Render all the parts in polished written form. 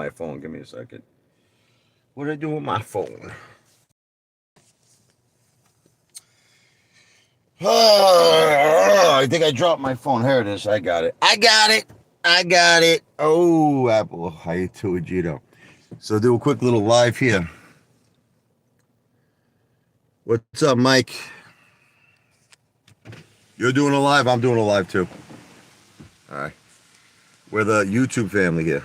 my phone. Give me a second. What did I do with my phone? I think I dropped my phone. Here it is. I got it. Oh, Apple. How you doing, Gino? So do a quick little live here. What's up, Mike? You're doing a live. I'm doing a live too. All right. We're the YouTube family here.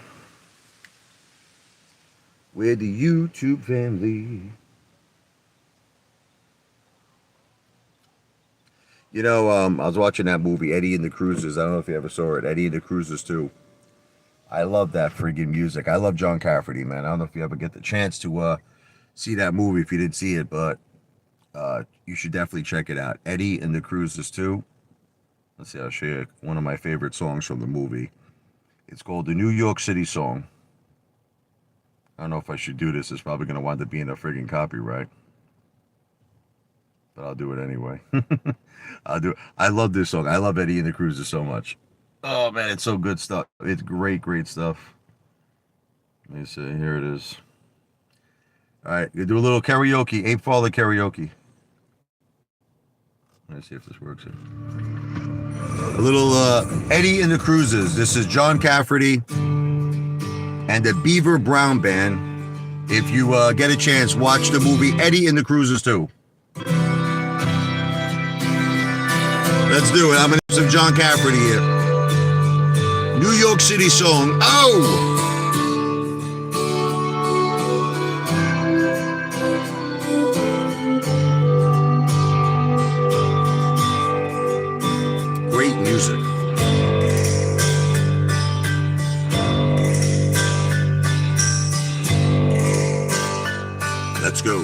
We're the YouTube family. You know, I was watching that movie, Eddie and the Cruisers. I don't know if you ever saw it. Eddie and the Cruisers 2. I love that friggin' music. I love John Cafferty, man. I don't know if you ever get the chance to see that movie if you didn't see it, but you should definitely check it out. Eddie and the Cruisers 2. Let's see, I'll show you one of my favorite songs from the movie. It's called the New York City Song. I don't know if I should do this. It's probably going to wind up being a friggin' copyright. But I'll do it anyway. I'll do it. I love this song. I love Eddie and the Cruisers so much. Oh, man, it's so good stuff. It's great, great stuff. Let me see. Here it is. All right, you do a little karaoke. Apefather karaoke. Let me see if this works here. A little Eddie and the Cruisers. This is John Cafferty and the Beaver Brown Band. If you get a chance, watch the movie Eddie and the Cruisers 2. Let's do it. I'm going to do some John Cafferty here. New York City Song. Oh! Great music. Let's go.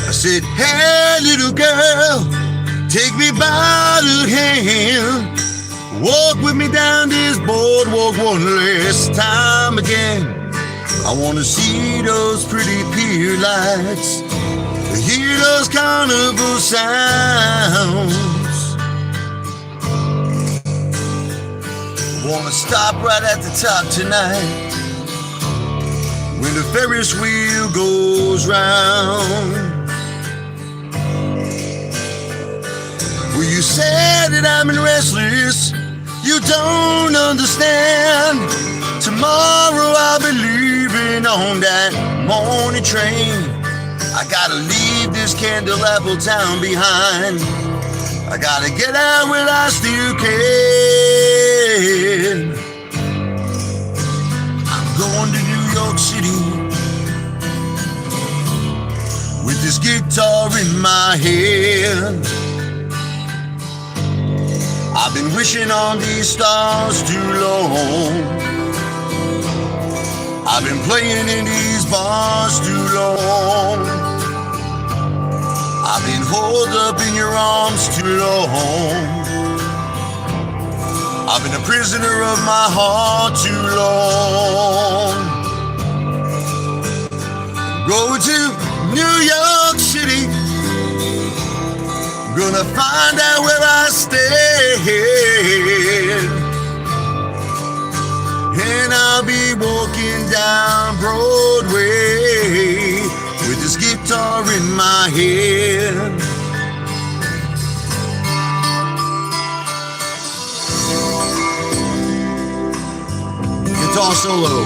I said, hey, little girl, take me by the hand. Walk with me down this boardwalk one last time again. I want to see those pretty pier lights, hear those carnival sounds. I want to stop right at the top tonight when the Ferris wheel goes round. Well, you said that I'm restless, you don't understand. Tomorrow I'll be leaving on that morning train. I gotta leave this candle apple town behind. I gotta get out when I still can. I'm going to New York City with this guitar in my hand. I've been wishing on these stars too long. I've been playing in these bars too long. I've been holed up in your arms too long. I've been a prisoner of my heart too long. Going to New York City, gonna find out where I stand, and I'll be walking down Broadway with this guitar in my hand. Guitar solo.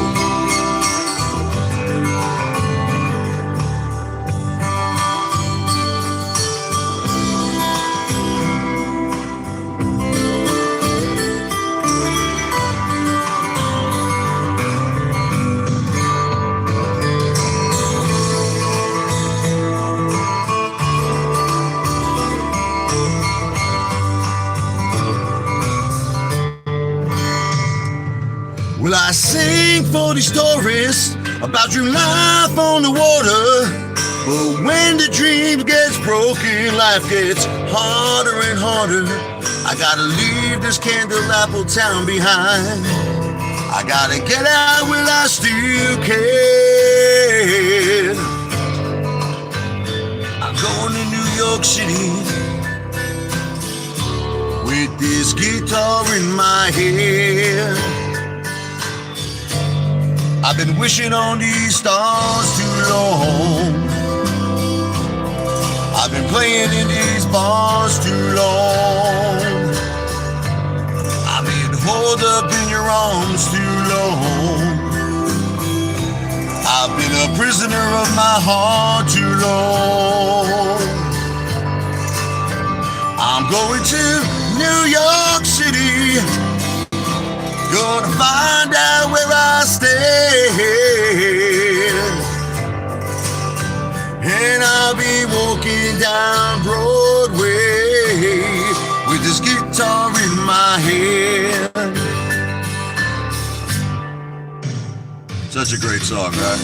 Well, I sing 40 stories about your life on the water, but when the dream gets broken, life gets harder and harder. I gotta leave this candle apple town behind. I gotta get out while I still can. I'm going to New York City with this guitar in my hand. I've been wishing on these stars too long. I've been playing in these bars too long. I've been holed up in your arms too long. I've been a prisoner of my heart too long. I'm going to New York City, gonna find out where I stand, and I'll be walking down Broadway with this guitar in my hand. Such a great song, right?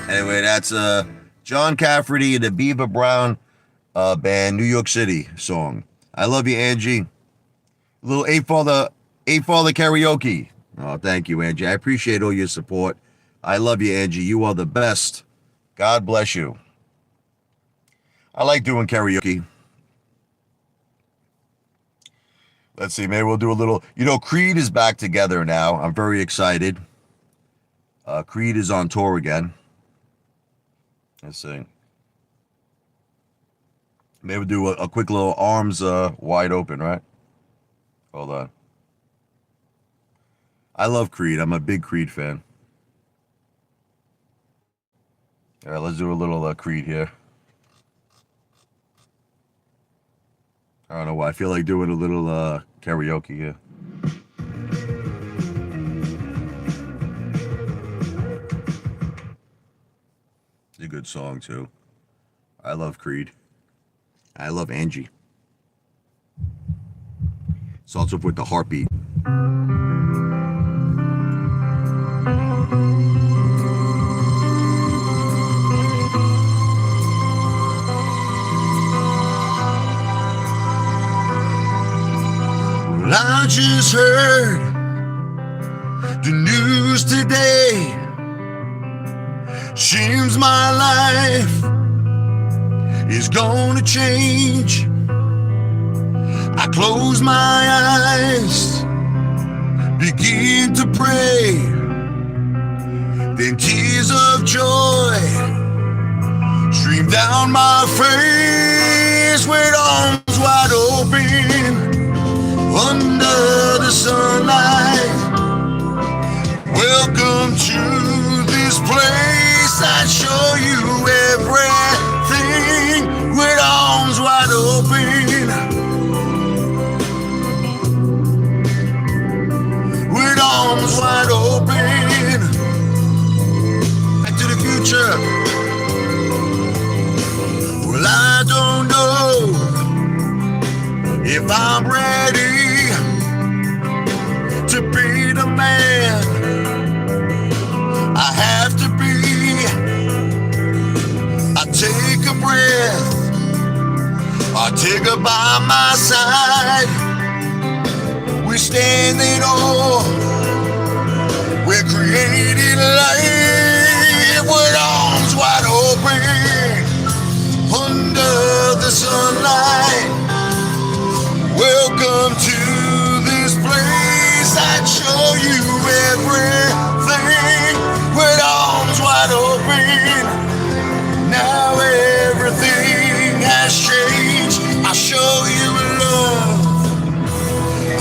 Anyway, that's John Cafferty and the Beaver Brown band, New York City song. I love you, Angie. Little Apefather karaoke. Oh, thank you, Angie. I appreciate all your support. I love you, Angie. You are the best. God bless you. I like doing karaoke. Let's see, maybe we'll do a little, Creed is back together now. I'm very excited. Creed is on tour again. Let's see. Maybe we'll do a quick little arms wide open, right? Hold on. I love Creed. I'm a big Creed fan. All right, let's do a little Creed here. I don't know why. I feel like doing a little karaoke here. It's a good song, too. I love Creed. I love Angie. Starts off with the heartbeat. Well, I just heard the news today. Seems my life is gonna change. I close my eyes, begin to pray, then tears of joy stream down my face with arms wide open under the sunlight. Welcome to this place, I show you everything with arms wide open. With arms wide open. Back to the future. Well, I don't know if I'm ready to be the man I have to be. I take a breath, I take her by my side. We're standing on, we're creating life with arms wide open under the sunlight. Welcome to this place, I'd show you everything with arms wide open. Now everything has changed, I'll show you love,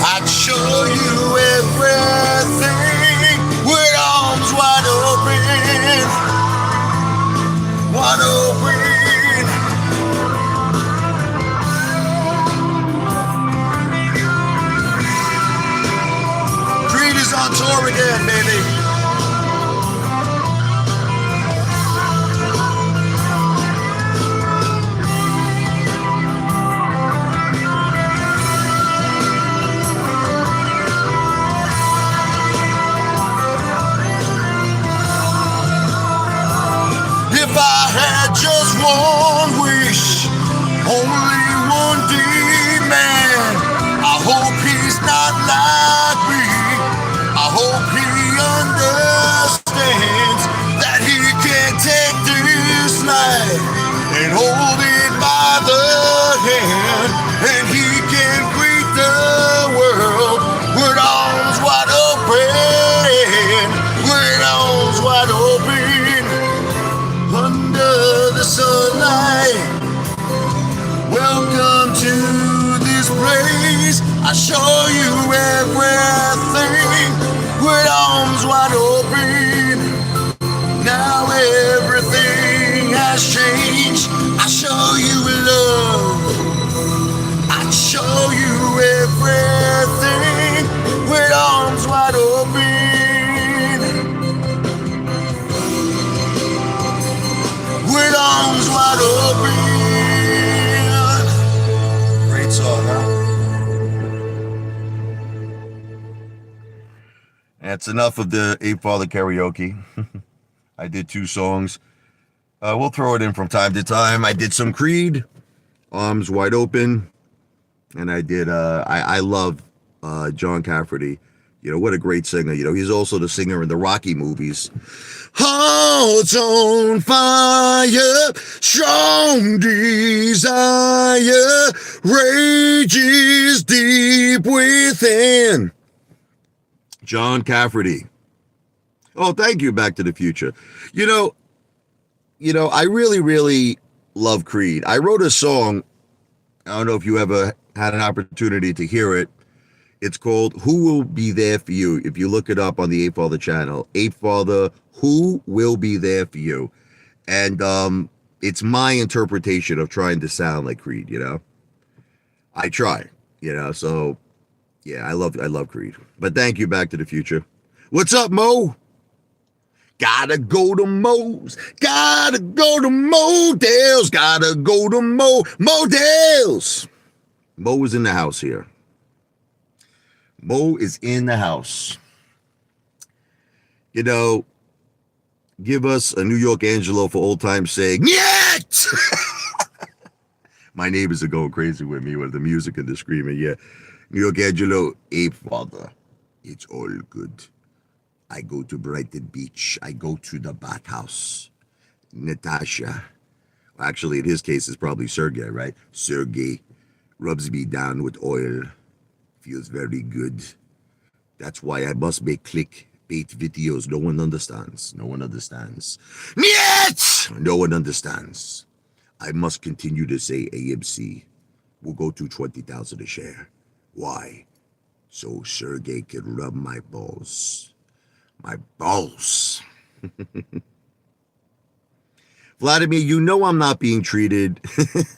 I'd show you everything with arms wide open, wide open. Creed is on tour again, baby. If I had just one wish, only one demand, I hope he's not like me. I hope he understands that he can take this night and hold it by the hand, and he can greet the world with arms wide open. I show you everything with arms wide open. Now everything has changed. I show you love. I show you everything with arms wide open. With arms wide open. Great song, huh? That's enough of the Apefather karaoke. I did 2 songs. We'll throw it in from time to time. I did some Creed, Arms Wide Open, and I did. I love John Cafferty. You know, what a great singer. You know, he's also the singer in the Rocky movies. Hearts on fire, strong desire, rages deep within. John Cafferty. Oh, thank you, Back to the Future. You know, I really, really love Creed. I wrote a song. I don't know if you ever had an opportunity to hear it. It's called Who Will Be There For You. If you look it up on the Apefather channel, Apefather, Who Will Be There For You. And it's my interpretation of trying to sound like Creed, you know. I try, you know, so yeah, I love Creed. But thank you, Back to the Future. What's up, Mo? Gotta go to Mo's, gotta go to Modell's, gotta go to Modell's. Mo is in the house here. Mo is in the house. You know, give us a New York Angelo for old time's sake. Yet! My neighbors are going crazy with me with the music and the screaming. Yeah, New York Angelo, Apefather. It's all good. I go to Brighton Beach. I go to the bathhouse. Natasha. Actually, in his case, it's probably Sergey, right? Sergey rubs me down with oil. Feels very good. That's why I must make clickbait videos. No one understands. No one understands. Niet! No one understands. I must continue to say AMC will go to 20,000 a share. Why? So Sergey can rub my balls. My balls. Vladimir, you know I'm not being treated.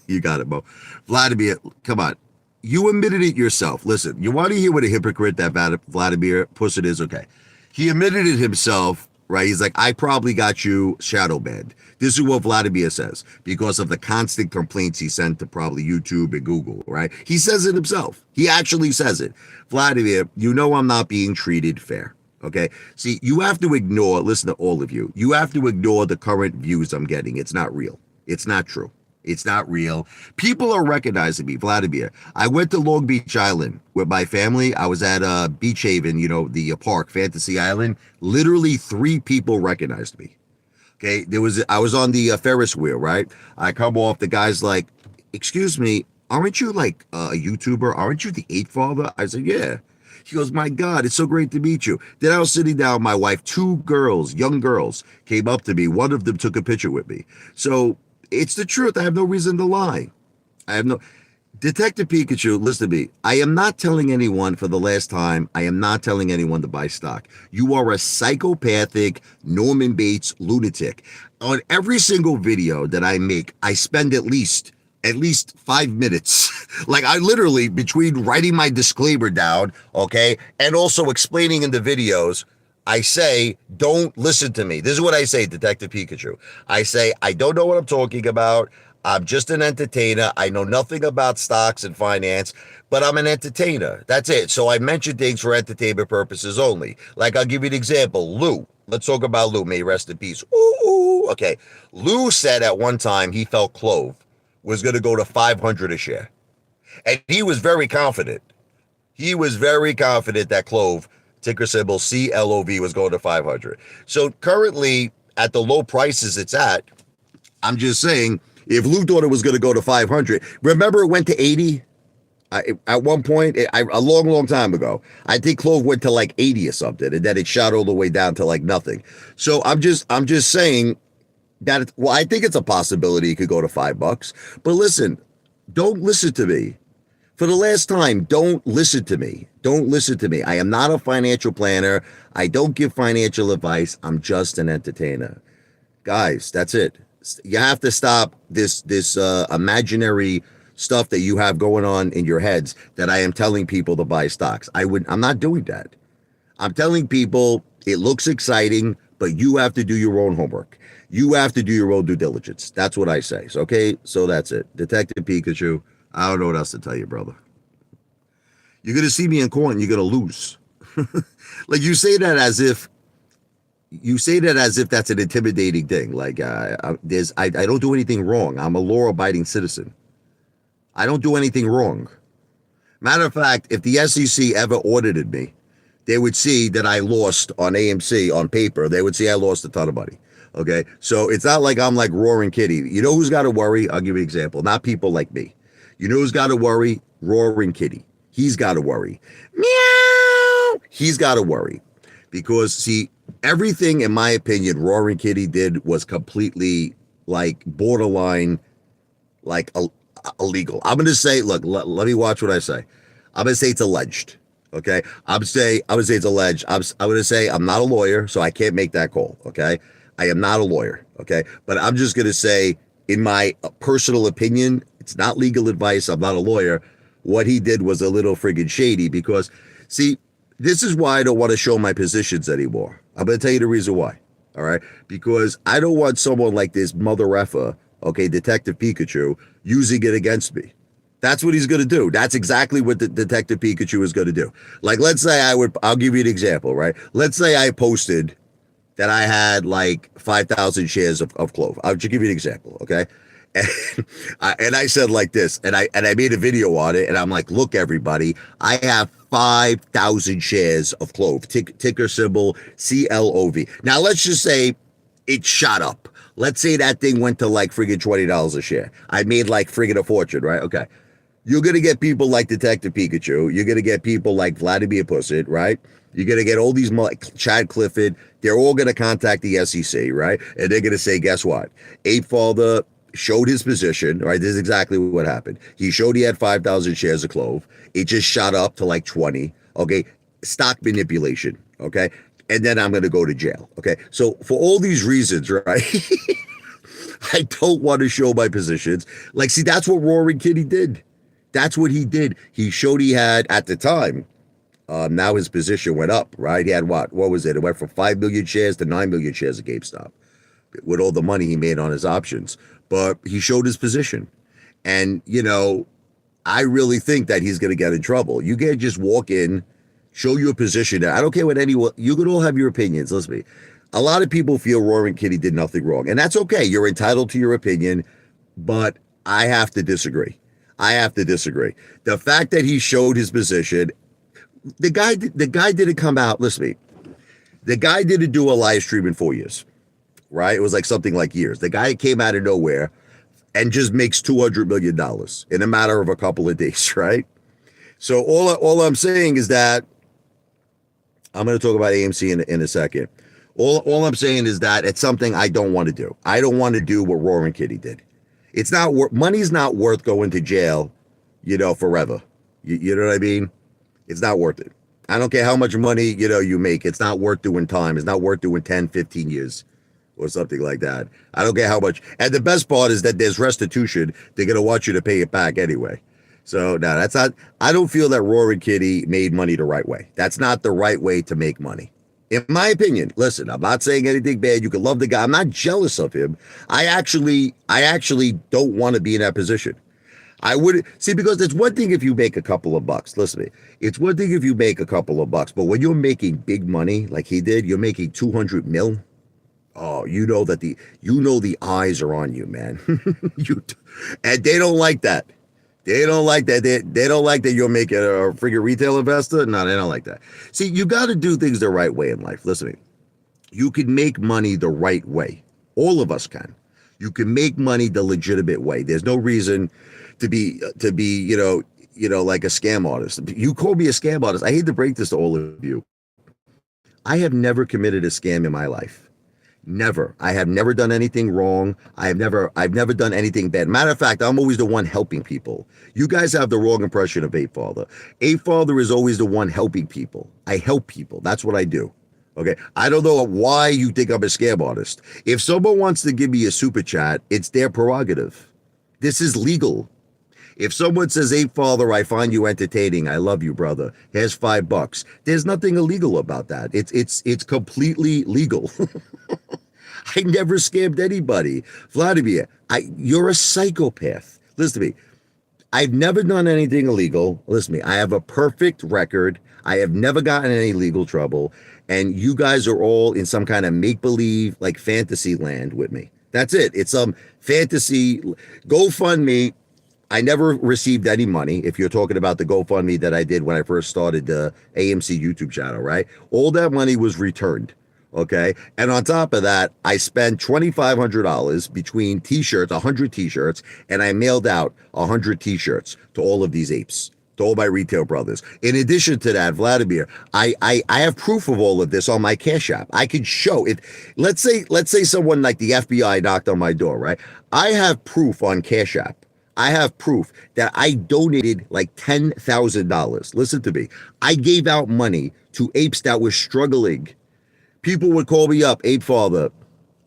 You got it, Mo. Vladimir, come on. You admitted it yourself. Listen, you want to hear what a hypocrite that Vladimir Pussett is? Okay. He admitted it himself, right? He's like, I probably got you shadow banned. This is what Vladimir says because of the constant complaints he sent to probably YouTube and Google, right? He says it himself. He actually says it. Vladimir, you know I'm not being treated fair. Okay. See, you have to ignore, listen to all of you. You have to ignore the current views I'm getting. It's not real. It's not true. It's not real. People are recognizing me. Vladimir, I went to Long Beach Island with my family. I was at Beach Haven, you know, the park, Fantasy Island. Literally 3 people recognized me. Okay. I was on the Ferris wheel, right? I come off, the guy's like, excuse me, aren't you like a YouTuber? Aren't you the Apefather? I said, yeah. He goes, my God, it's so great to meet you. Then I was sitting down, my wife, 2 girls, young girls, came up to me. One of them took a picture with me. So it's the truth. I have no reason to lie. Detective Pikachu, listen to me. I am not telling anyone for the last time, I am not telling anyone to buy stock. You are a psychopathic Norman Bates lunatic. On every single video that I make, I spend at least 5 minutes. Like I literally, between writing my disclaimer down, okay, and also explaining in the videos, I say, don't listen to me. This is what I say, Detective Pikachu. I say, I don't know what I'm talking about. I'm just an entertainer. I know nothing about stocks and finance, but I'm an entertainer. That's it. So I mention things for entertainment purposes only. Like I'll give you an example. Lou. Let's talk about Lou. May he rest in peace. Ooh. Okay. Lou said at one time he felt Clove was going to go to 500 a share. And he was very confident. He was very confident that Clove, ticker symbol CLOV, was going to 500. So currently, at the low prices it's at, I'm just saying, if Lou thought it was going to go to 500, remember it went to 80? At one point, a long, long time ago, I think Clove went to like 80 or something, and then it shot all the way down to like nothing. So I'm just saying that, well, I think it's a possibility it could go to $5. But listen, don't listen to me. For the last time, don't listen to me. Don't listen to me. I am not a financial planner. I don't give financial advice. I'm just an entertainer. Guys, that's it. You have to stop this imaginary stuff that you have going on in your heads that I am telling people to buy stocks. I'm not doing that. I'm telling people it looks exciting, but you have to do your own homework. You have to do your own due diligence. That's what I say. So, okay, so that's it. Detective Pikachu, I don't know what else to tell you, brother. You're going to see me in court and you're going to lose. Like you say that as if that's an intimidating thing. Like I don't do anything wrong. I'm a law-abiding citizen. I don't do anything wrong. Matter of fact, if the SEC ever audited me, they would see that I lost on AMC on paper. They would see I lost a ton of money. Okay, so it's not like I'm like Roaring Kitty. You know who's got to worry? I'll give you an example. Not people like me. You know who's got to worry? Roaring Kitty. He's got to worry. Meow. He's got to worry because see, everything in my opinion, Roaring Kitty did was completely like borderline, like illegal. I'm going to say, look, let me watch what I say. I'm going to say it's alleged. Okay. I would say it's alleged. I'm going to say I'm not a lawyer, so I can't make that call. Okay. I am not a lawyer. Okay. But I'm just going to say, in my personal opinion, it's not legal advice. I'm not a lawyer. What he did was a little friggin' shady because, see, this is why I don't want to show my positions anymore. I'm going to tell you the reason why. All right. Because I don't want someone like this mother effer, okay, Detective Pikachu, using it against me. That's what he's going to do. That's exactly what the Detective Pikachu is going to do. Like, let's say I'll give you an example, right? Let's say I posted that I had like 5,000 shares of Clove. I'll just give you an example, okay? And I said like this, and I made a video on it, and I'm like, look, everybody, I have 5,000 shares of Clove, ticker symbol CLOV. Now, let's just say it shot up. Let's say that thing went to like friggin' $20 a share. I made like friggin' a fortune, right? Okay. You're going to get people like Detective Pikachu. You're going to get people like Vladimir Pussett, right? You're going to get all these, Chad Clifford. They're all going to contact the SEC, right? And they're going to say, guess what? Apefather showed his position, right? This is exactly what happened. He showed he had 5,000 shares of Clove. It just shot up to like 20, okay? Stock manipulation, okay? And then I'm going to go to jail, okay? So for all these reasons, right? I don't want to show my positions. Like, see, that's what Roaring Kitty did. That's what he did. He showed he had, at the time, now his position went up, right? He had what was it? It went from 5 million shares to 9 million shares of GameStop with all the money he made on his options. But he showed his position. And, you know, I really think that he's going to get in trouble. You can't just walk in, show your position. I don't care what anyone, you can all have your opinions. Listen to me. A lot of people feel Roaring Kitty did nothing wrong. And that's okay. You're entitled to your opinion. But I have to disagree. The fact that he showed his position, the guy didn't come out. Listen to me. The guy didn't do a live stream in 4 years, right? It was like something like years. The guy came out of nowhere and just makes $200 million in a matter of a couple of days, right? So all I'm saying is that I'm going to talk about AMC in a second. All I'm saying is that it's something I don't want to do. I don't want to do what Roaring Kitty did. It's not money's not worth going to jail, you know, forever. You know what I mean? It's not worth it. I don't care how much money, you know, you make. It's not worth doing time. It's not worth doing 10, 15 years or something like that. I don't care how much. And the best part is that there's restitution. They're going to want you to pay it back anyway. So, no, that's not, I don't feel that Roaring Kitty made money the right way. That's not the right way to make money. In my opinion, listen, I'm not saying anything bad. You can love the guy. I'm not jealous of him. I actually don't want to be in that position. I would see, because it's one thing if you make a couple of bucks. Listen to me. It's one thing if you make a couple of bucks, but when you're making big money like he did, you're making 200 mil. Oh, you know the eyes are on you, man. And they don't like that. They don't like that. They don't like that you're making a freaking retail investor. No, they don't like that. See, you got to do things the right way in life. Listen to me. You can make money the right way. All of us can. You can make money the legitimate way. There's no reason to be, you know, like a scam artist. You call me a scam artist. I hate to break this to all of you. I have never committed a scam in my life. Never. I have never done anything wrong. I've never done anything bad. Matter of fact, I'm always the one helping people. You guys have the wrong impression of Apefather. Apefather is always the one helping people. I help people. That's what I do. Okay. I don't know why you think I'm a scam artist. If someone wants to give me a super chat, it's their prerogative. This is legal. If someone says, Apefather, I find you entertaining, I love you, brother, here's $5. There's nothing illegal about that. It's completely legal. I never scammed anybody. Vladimir, you're a psychopath. Listen to me. I've never done anything illegal. Listen to me. I have a perfect record. I have never gotten in any legal trouble. And you guys are all in some kind of make-believe, like fantasy land with me. That's it. It's some fantasy GoFundMe. I never received any money. If you're talking about the GoFundMe that I did when I first started the AMC YouTube channel, right? All that money was returned. Okay. And on top of that, I spent $2,500 between t-shirts, 100 t-shirts, and I mailed out 100 t-shirts to all of these apes, to all my retail brothers. In addition to that, Vladimir, I have proof of all of this on my Cash App. I could show it. Let's say someone like the FBI knocked on my door, right? I have proof on Cash App. I have proof that I donated like $10,000. Listen to me. I gave out money to apes that were struggling. People would call me up, Apefather,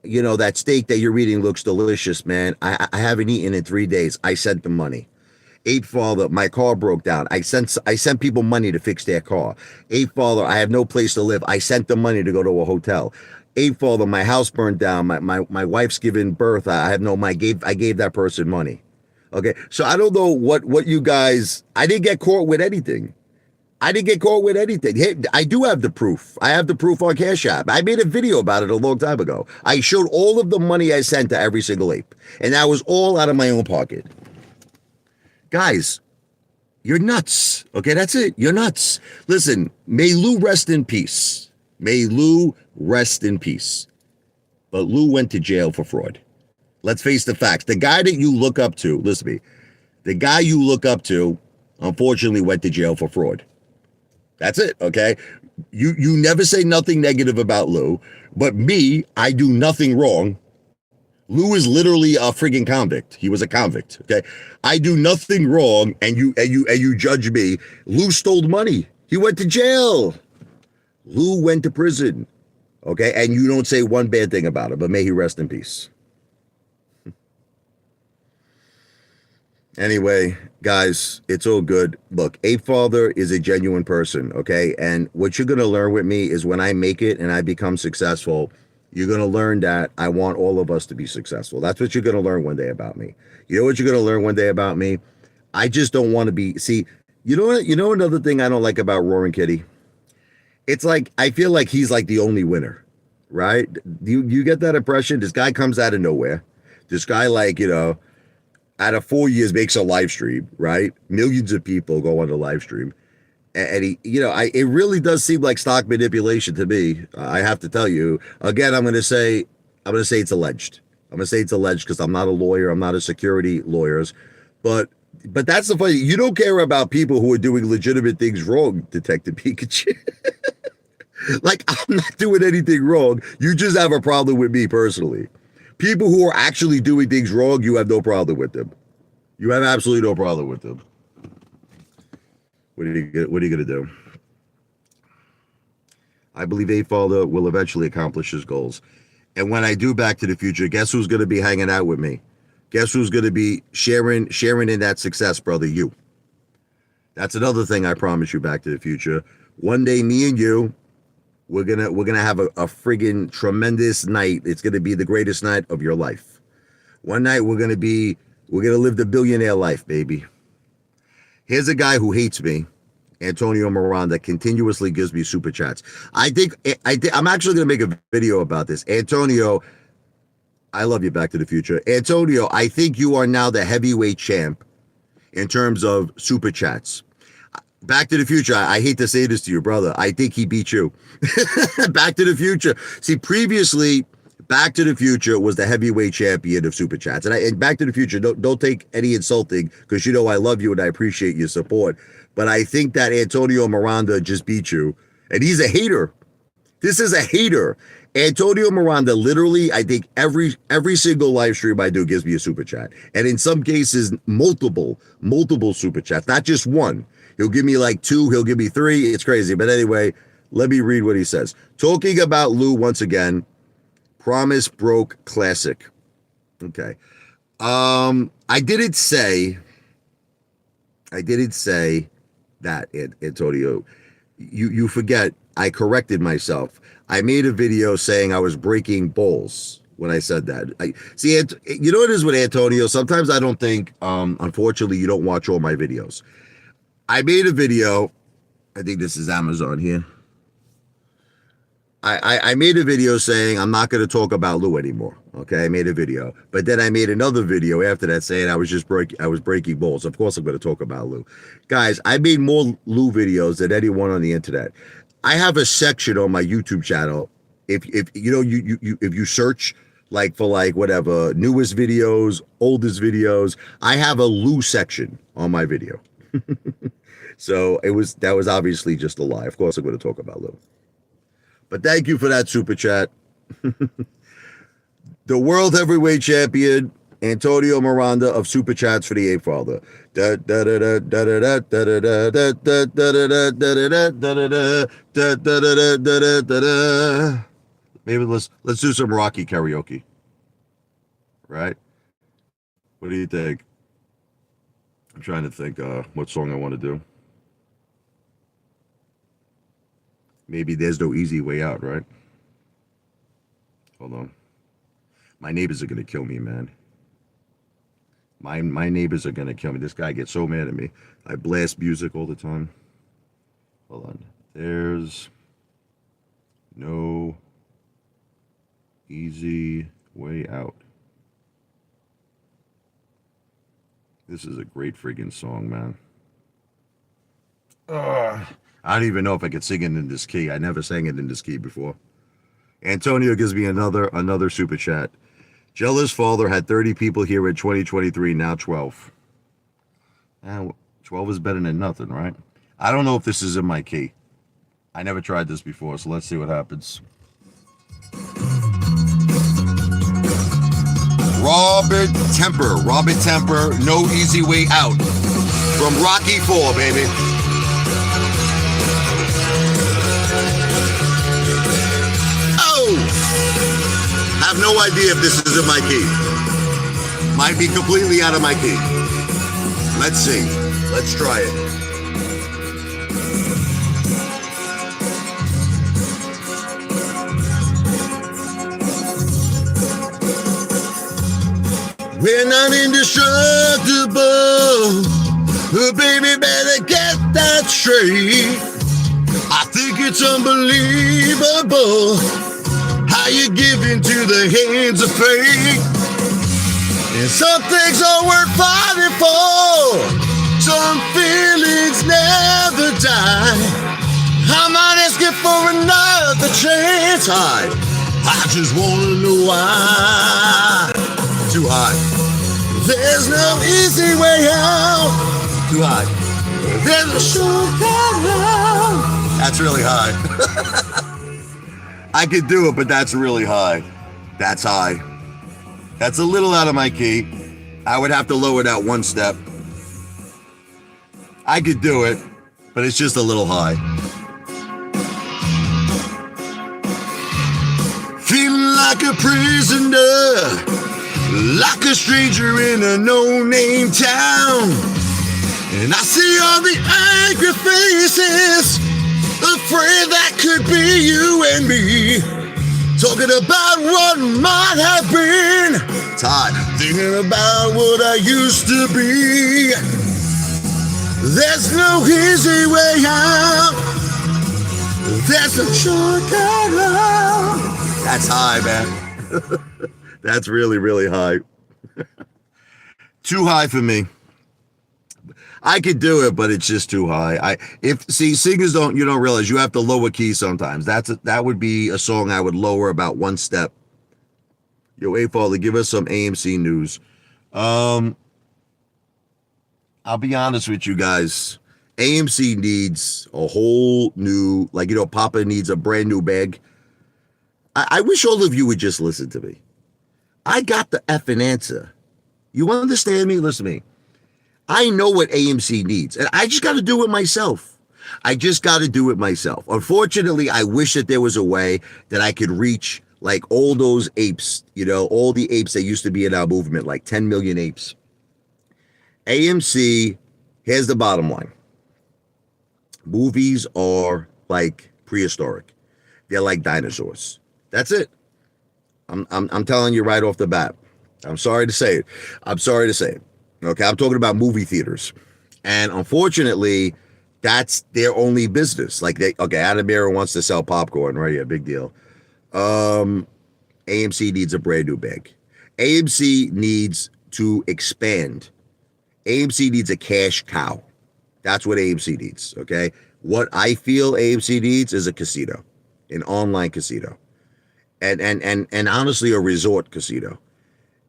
you know, that steak that you're eating looks delicious, man. I haven't eaten in 3 days. I sent them money. Apefather, my car broke down. I sent people money to fix their car. Apefather, I have no place to live. I sent them money to go to a hotel. Apefather, my house burned down. My wife's giving birth. I gave that person money. Okay, so I don't know what you guys. I didn't get caught with anything. Hey, I do have the proof. I have the proof on Cash App. I made a video about it a long time ago. I showed all of the money I sent to every single ape. And that was all out of my own pocket. Guys, you're nuts. Okay, that's it. You're nuts. Listen, may Lou rest in peace. May Lou rest in peace. But Lou went to jail for fraud. Let's face the facts. The guy that you look up to, listen to me, the guy you look up to, unfortunately went to jail for fraud. That's it, okay? You never say nothing negative about Lou, but me, I do nothing wrong. Lou is literally a friggin' convict. He was a convict, okay? I do nothing wrong, and you judge me. Lou stole money. He went to jail. Lou went to prison, okay? And you don't say one bad thing about it, but may he rest in peace. Anyway, guys, it's all good. Look, Apefather is a genuine person, okay? And what you're going to learn with me is when I make it and I become successful, you're going to learn that I want all of us to be successful. That's what you're going to learn one day about me. You know what you're going to learn one day about me? I just don't want to be... See, you know another thing I don't like about Roaring Kitty? It's like, I feel like he's like the only winner, right? You get that impression? This guy comes out of nowhere. This guy, like, you know... out of 4 years makes a live stream, right? Millions of people go on the live stream. And he, you know, it really does seem like stock manipulation to me. I have to tell you. Again, I'm going to say it's alleged. I'm going to say it's alleged because I'm not a lawyer. I'm not a security lawyer. But that's the funny. You don't care about people who are doing legitimate things wrong, Detective Pikachu. Like, I'm not doing anything wrong. You just have a problem with me personally. People who are actually doing things wrong, you have no problem with them. You have absolutely no problem with them. What are you going to do? I believe Apefather will eventually accomplish his goals. And when I do Back to the Future, guess who's going to be hanging out with me? Guess who's going to be sharing in that success, brother? You. That's another thing I promise you, Back to the Future. One day, me and you, we're gonna have a friggin' tremendous night. It's gonna be the greatest night of your life. One night we're gonna live the billionaire life, baby. Here's a guy who hates me, Antonio Miranda, continuously gives me super chats. I think I'm actually gonna make a video about this. Antonio, I love you, Back to the Future. Antonio, I think you are now the heavyweight champ in terms of super chats. Back to the Future, I hate to say this to you, brother. I think he beat you. Back to the Future. See, previously, Back to the Future was the heavyweight champion of Super Chats. And Back to the Future, don't take any insulting, because you know I love you and I appreciate your support. But I think that Antonio Miranda just beat you. And he's a hater. This is a hater. Antonio Miranda, literally, I think every single live stream I do gives me a super chat. And in some cases, multiple super chats, not just one. He'll give me like 2, he'll give me 3. It's crazy. But anyway, let me read what he says. Talking about Lou once again, promise broke classic. Okay. I didn't say that, Antonio. You forget, I corrected myself. I made a video saying I was breaking balls when I said that. You know what it is with Antonio? Sometimes I don't think, unfortunately, you don't watch all my videos. I made a video. I think this is Amazon here. I made a video saying I'm not going to talk about Lou anymore. Okay, I made a video, but then I made another video after that saying I was breaking balls. Of course, I'm going to talk about Lou, guys. I made more Lou videos than anyone on the internet. I have a section on my YouTube channel. If you know if you search like for like whatever newest videos, oldest videos, I have a Lou section on my video. So that was obviously just a lie. Of course, I'm going to talk about Lou. But thank you for that super chat. The world heavyweight champion, Antonio Miranda of super chats for the Apefather. Maybe let's do some Rocky karaoke. Right? What do you think? I'm trying to think what song I want to do. Maybe there's no easy way out, right? Hold on. My neighbors are going to kill me, man. My neighbors are going to kill me. This guy gets so mad at me. I blast music all the time. Hold on. There's no easy way out. This is a great friggin' song, man. I don't even know if I could sing it in this key. I never sang it in this key before. Antonio gives me another super chat. Jealous father had 30 people here in 2023, now 12. 12 is better than nothing, right? I don't know if this is in my key. I never tried this before, so let's see what happens. Robert Temper, No Easy Way Out. From Rocky 4, baby. I have no idea if this is in my key. Might be completely out of my key. Let's see. Let's try it. We're not indestructible. Baby, better get that straight. I think it's unbelievable how you give into the hands of fate. And some things are worth fighting for. Some feelings never die. I'm not asking for another chance. I just wanna know why. Too high. There's no easy way out. Too high. There's a shortcut out. That's really high. I could do it, but that's really high. That's high. That's a little out of my key. I would have to lower that one step. I could do it, but it's just a little high. Feeling like a prisoner, like a stranger in a no-name town. And I see all the angry faces, afraid that could be you and me, talking about what might have been. Todd, thinking about what I used to be. There's no easy way out. There's a shortcut out. That's high, man. That's really, really high. Too high for me. I could do it, but it's just too high. Singers don't realize you have to lower key sometimes. That would be a song I would lower about one step. Yo, Apefather, give us some AMC news. I'll be honest with you guys. AMC needs a whole new, Papa needs a brand new bag. I wish all of you would just listen to me. I got the effing answer. You understand me? Listen to me. I know what AMC needs, and I just got to do it myself. I just got to do it myself. Unfortunately, I wish that there was a way that I could reach like all those apes, you know, all the apes that used to be in our movement, like 10 million apes. AMC, here's the bottom line. Movies are like prehistoric. They're like dinosaurs. That's it. I'm telling you right off the bat. I'm sorry to say it. I'm sorry to say it. Okay, I'm talking about movie theaters. And unfortunately, that's their only business. Like Adam Aaron wants to sell popcorn, right? Yeah, big deal. AMC needs a brand new bag. AMC needs to expand. AMC needs a cash cow. That's what AMC needs, okay? What I feel AMC needs is a casino, an online casino. And honestly, a resort casino.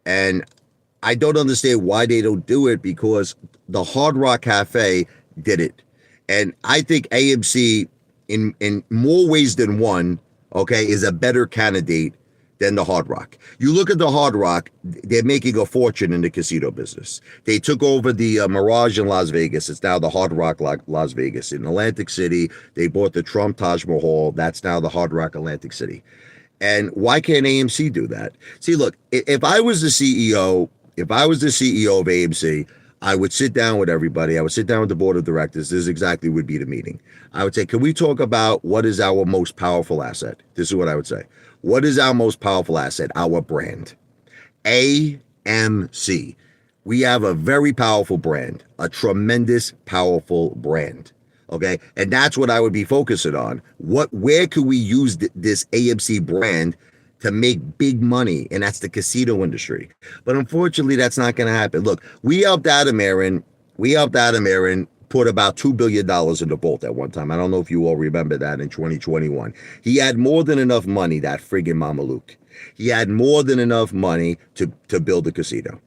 And I don't understand why they don't do it, because the Hard Rock Cafe did it. And I think AMC, in more ways than one, okay, is a better candidate than the Hard Rock. You look at the Hard Rock, they're making a fortune in the casino business. They took over the Mirage in Las Vegas. It's now the Hard Rock Las Vegas. In Atlantic City, they bought the Trump Taj Mahal. That's now the Hard Rock Atlantic City. And why can't AMC do that? See, look, if I was the CEO of AMC, I would sit down with everybody. I would sit down with the board of directors. This exactly would be the meeting. I would say, can we talk about what is our most powerful asset? This is what I would say. What is our most powerful asset? Our brand. AMC. We have a very powerful brand, a tremendous, powerful brand. Okay, and that's what I would be focusing on. Where could we use this AMC brand to make big money? And that's the casino industry. But unfortunately, that's not going to happen. Look, we helped Adam Aaron put about $2 billion in the vault at one time. I don't know if you all remember that in 2021. He had more than enough money, that friggin' Mameluke. He had more than enough money to build a casino.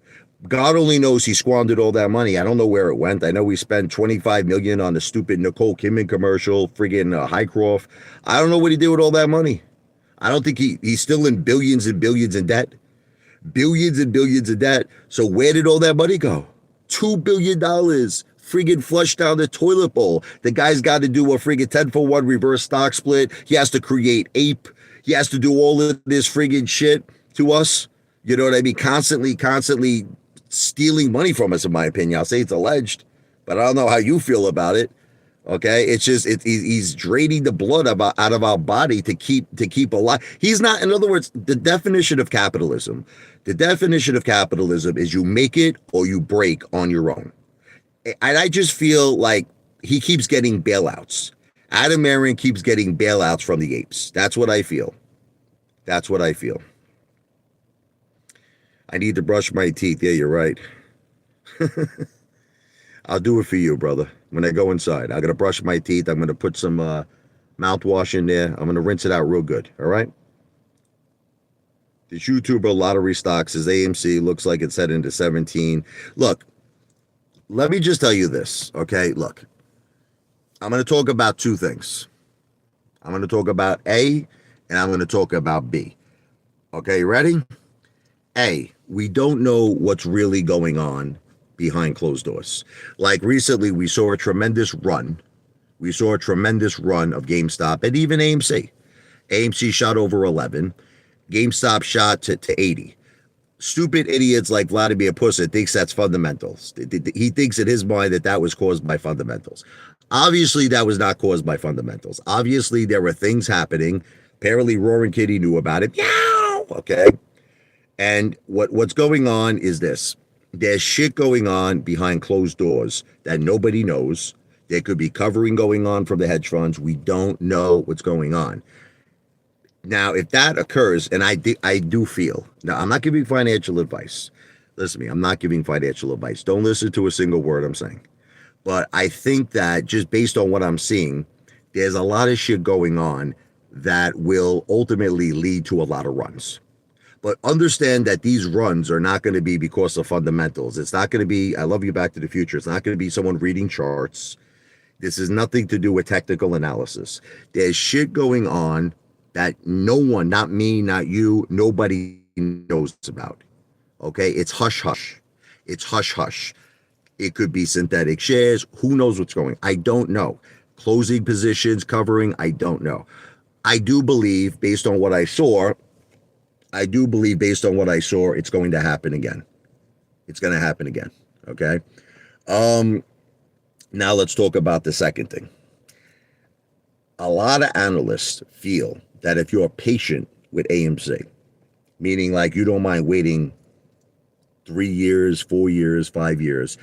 God only knows he squandered all that money. I don't know where it went. I know we spent $25 million on the stupid Nicole Kidman commercial, friggin' Highcroft. I don't know what he did with all that money. I don't think he's still in billions and billions in debt. Billions and billions in debt. So where did all that money go? $2 billion friggin' flushed down the toilet bowl. The guy's got to do a friggin' 10-for-1 reverse stock split. He has to create Ape. He has to do all of this friggin' shit to us. You know what I mean? Constantly stealing money from us, in my opinion. I'll say it's alleged, but I don't know how you feel about it. Okay, it's just he's draining the blood out of our body to keep alive. He's not. In other words, the definition of capitalism is you make it or you break on your own. And I just feel like he keeps getting bailouts. Adam Aaron keeps getting bailouts from the apes. That's what I feel. I need to brush my teeth. Yeah, you're right. I'll do it for you, brother. When I go inside, I'm going to brush my teeth. I'm going to put some mouthwash in there. I'm going to rinse it out real good. All right? This YouTuber lottery stock says AMC looks like it's heading to 17. Look, let me just tell you this, okay? Look, I'm going to talk about two things. I'm going to talk about A, and I'm going to talk about B. Okay, you ready? A, we don't know what's really going on behind closed doors. Like recently, we saw a tremendous run. We saw a tremendous run of GameStop and even AMC. AMC shot over 11. GameStop shot to 80. Stupid idiots like Vladimir Putin thinks that's fundamentals. He thinks in his mind that was caused by fundamentals. Obviously, that was not caused by fundamentals. Obviously, there were things happening. Apparently, Roaring Kitty knew about it. Yow! Okay. And what's going on is this. There's shit going on behind closed doors that nobody knows. There could be covering going on from the hedge funds. We don't know what's going on. Now, if that occurs, and I do feel, now I'm not giving financial advice. Listen to me, I'm not giving financial advice. Don't listen to a single word I'm saying. But I think that just based on what I'm seeing, there's a lot of shit going on that will ultimately lead to a lot of runs. But understand that these runs are not going to be because of fundamentals. It's not going to be, I love you, Back to the Future. It's not going to be someone reading charts. This is nothing to do with technical analysis. There's shit going on that no one, not me, not you, nobody knows about. Okay, it's hush hush. It's hush hush. It could be synthetic shares. Who knows what's going? I don't know. Closing positions, covering, I don't know. I do believe, based on what I saw, it's going to happen again. It's going to happen again. Okay. Now let's talk about the second thing. A lot of analysts feel that if you're patient with AMC, meaning like you don't mind waiting 3 years, 4 years, 5 years,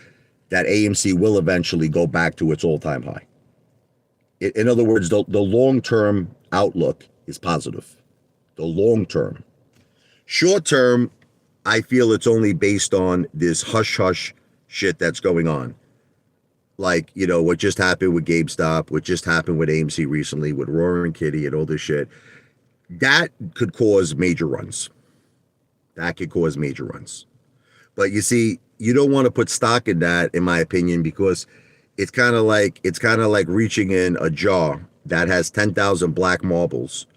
that AMC will eventually go back to its all-time high. In other words, the long-term outlook is positive. The long-term. Short-term, I feel it's only based on this hush-hush shit that's going on. Like, you know, what just happened with GameStop, what just happened with AMC recently, with Roaring Kitty and all this shit. That could cause major runs. But you see, you don't want to put stock in that, in my opinion, because it's kind of like reaching in a jar that has 10,000 black marbles,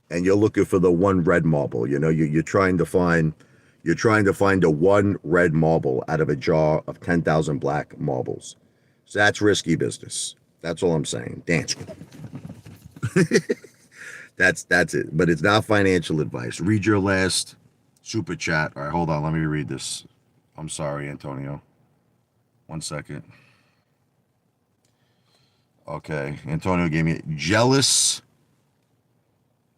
and you're looking for the one red marble. You know, you're trying to find the one red marble out of a jar of 10,000 black marbles. So that's risky business. That's all I'm saying. Dance. That's it. But it's not financial advice. Read your last super chat. All right, hold on. Let me read this. I'm sorry, Antonio. 1 second. Okay, Antonio gave me jealous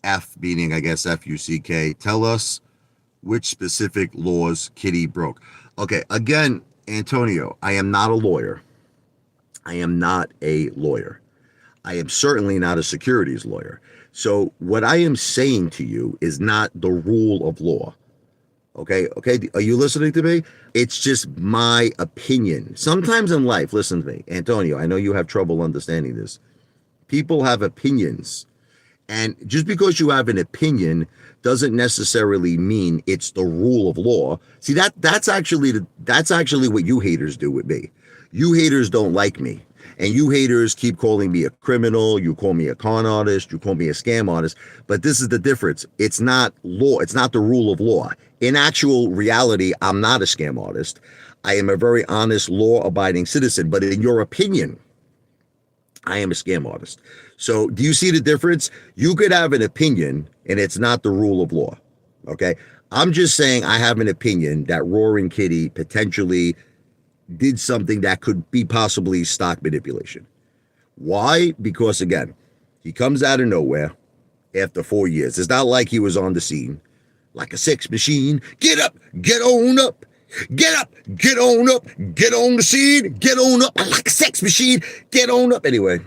F, meaning I guess F-U-C-K. Tell us which specific laws Kitty broke. Okay, again, Antonio, I am not a lawyer. I am certainly not a securities lawyer. So what I am saying to you is not the rule of law. Okay, are you listening to me? It's just my opinion. Sometimes in life, listen to me, Antonio, I know you have trouble understanding this. People have opinions. And just because you have an opinion doesn't necessarily mean it's the rule of law. See, that's actually what you haters do with me. You haters don't like me. And you haters keep calling me a criminal. You call me a con artist. You call me a scam artist. But this is the difference. It's not law. It's not the rule of law. In actual reality, I'm not a scam artist. I am a very honest, law-abiding citizen. But in your opinion, I am a scam artist. So do you see the difference? You could have an opinion, and it's not the rule of law. Okay? I'm just saying I have an opinion that Roaring Kitty potentially did something that could be possibly stock manipulation. Why? Because, again, he comes out of nowhere after 4 years. It's not like he was on the scene like a sex machine. Get up, get on up, get up, get on up, get on the scene, get on up like a sex machine, get on up. Anyway,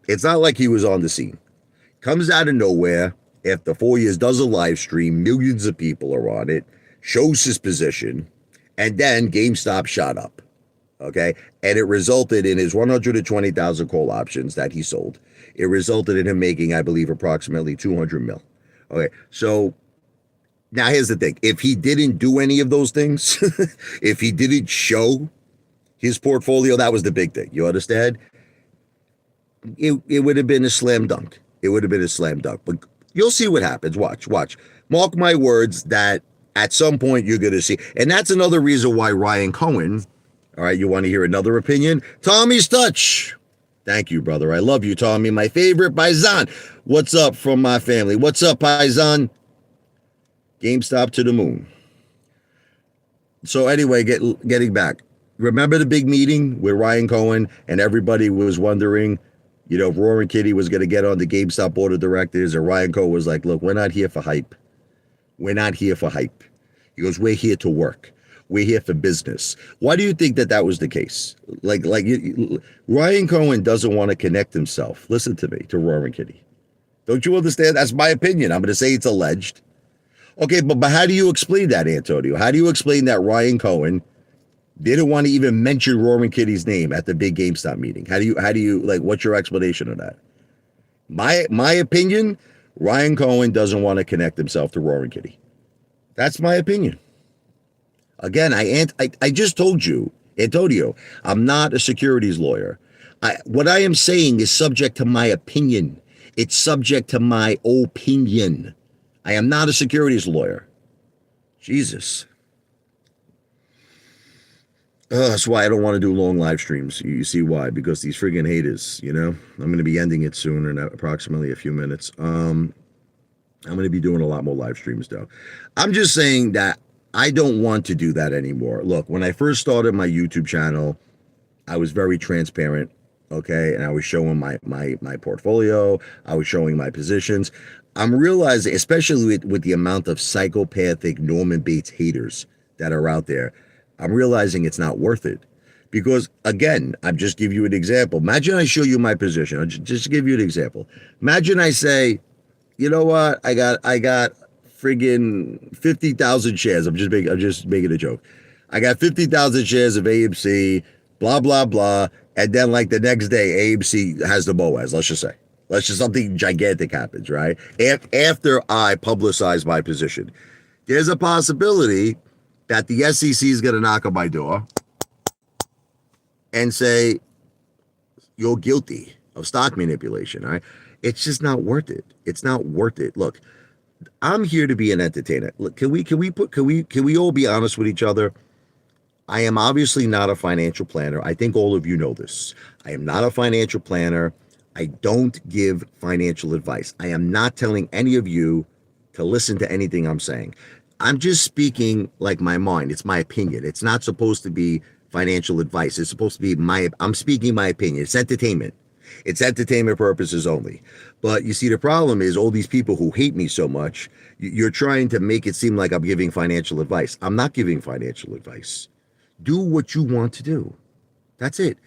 it's not like he was on the scene. Comes out of nowhere after 4 years, does a live stream, millions of people are on it, shows his position, and then GameStop shot up, okay? And it resulted in his 120,000 call options that he sold. It resulted in him making, I believe, approximately 200 mil. Okay, so now here's the thing. If he didn't do any of those things, if he didn't show his portfolio, that was the big thing. You understand? It would have been a slam dunk. But you'll see what happens. Watch. Mark my words that at some point you're going to see. And that's another reason why Ryan Cohen, all right, you want to hear another opinion? Tommy's Touch. Thank you, brother. I love you, Tommy. My favorite Paisan. What's up from my family? What's up, Paisan? GameStop to the moon. So anyway, getting back. Remember the big meeting with Ryan Cohen and everybody was wondering, you know, if Roaring Kitty was going to get on the GameStop board of directors, and Ryan Cohen was like, look, we're not here for hype. We're not here for hype. He goes, we're here to work. We're here for business. Why do you think that was the case? Like Ryan Cohen doesn't want to connect himself, listen to me, to Roaring Kitty. Don't you understand? That's my opinion. I'm going to say it's alleged. Okay, but how do you explain that, Antonio? How do you explain that Ryan Cohen didn't want to even mention Roaring Kitty's name at the big GameStop meeting? How do you like, what's your explanation of that? My opinion, Ryan Cohen doesn't want to connect himself to Roaring Kitty. That's my opinion. Again, I just told you, Antonio, I'm not a securities lawyer. What I am saying is subject to my opinion. It's subject to my opinion. I am not a securities lawyer. Jesus. That's why I don't want to do long live streams. You see why? Because these friggin' haters, you know? I'm going to be ending it soon in approximately a few minutes. I'm going to be doing a lot more live streams, though. I'm just saying that I don't want to do that anymore. Look, when I first started my YouTube channel, I was very transparent, okay? And I was showing my portfolio. I was showing my positions. I'm realizing, especially with the amount of psychopathic Norman Bates haters that are out there, I'm realizing it's not worth it. Because, again, I'm just give you an example. Imagine I show you my position. I'll just give you an example. Imagine I say, you know what? I got friggin' 50,000 shares. I'm just making a joke. I got 50,000 shares of AMC, blah, blah, blah. And then, like, the next day, AMC has the MOAS, let's just say. Let's just something gigantic happens, right? After I publicize my position, there's a possibility that the SEC is going to knock on my door and say, you're guilty of stock manipulation, all right? It's just not worth it. It's not worth it. Look, I'm here to be an entertainer. Look, can we all be honest with each other? I am obviously not a financial planner. I think all of you know this. I am not a financial planner. I don't give financial advice. I am not telling any of you to listen to anything I'm saying. I'm just speaking like my mind. It's my opinion. It's not supposed to be financial advice. It's supposed to be I'm speaking my opinion. It's entertainment. It's entertainment purposes only. But you see, the problem is all these people who hate me so much, you're trying to make it seem like I'm giving financial advice. I'm not giving financial advice. Do what you want to do. That's it.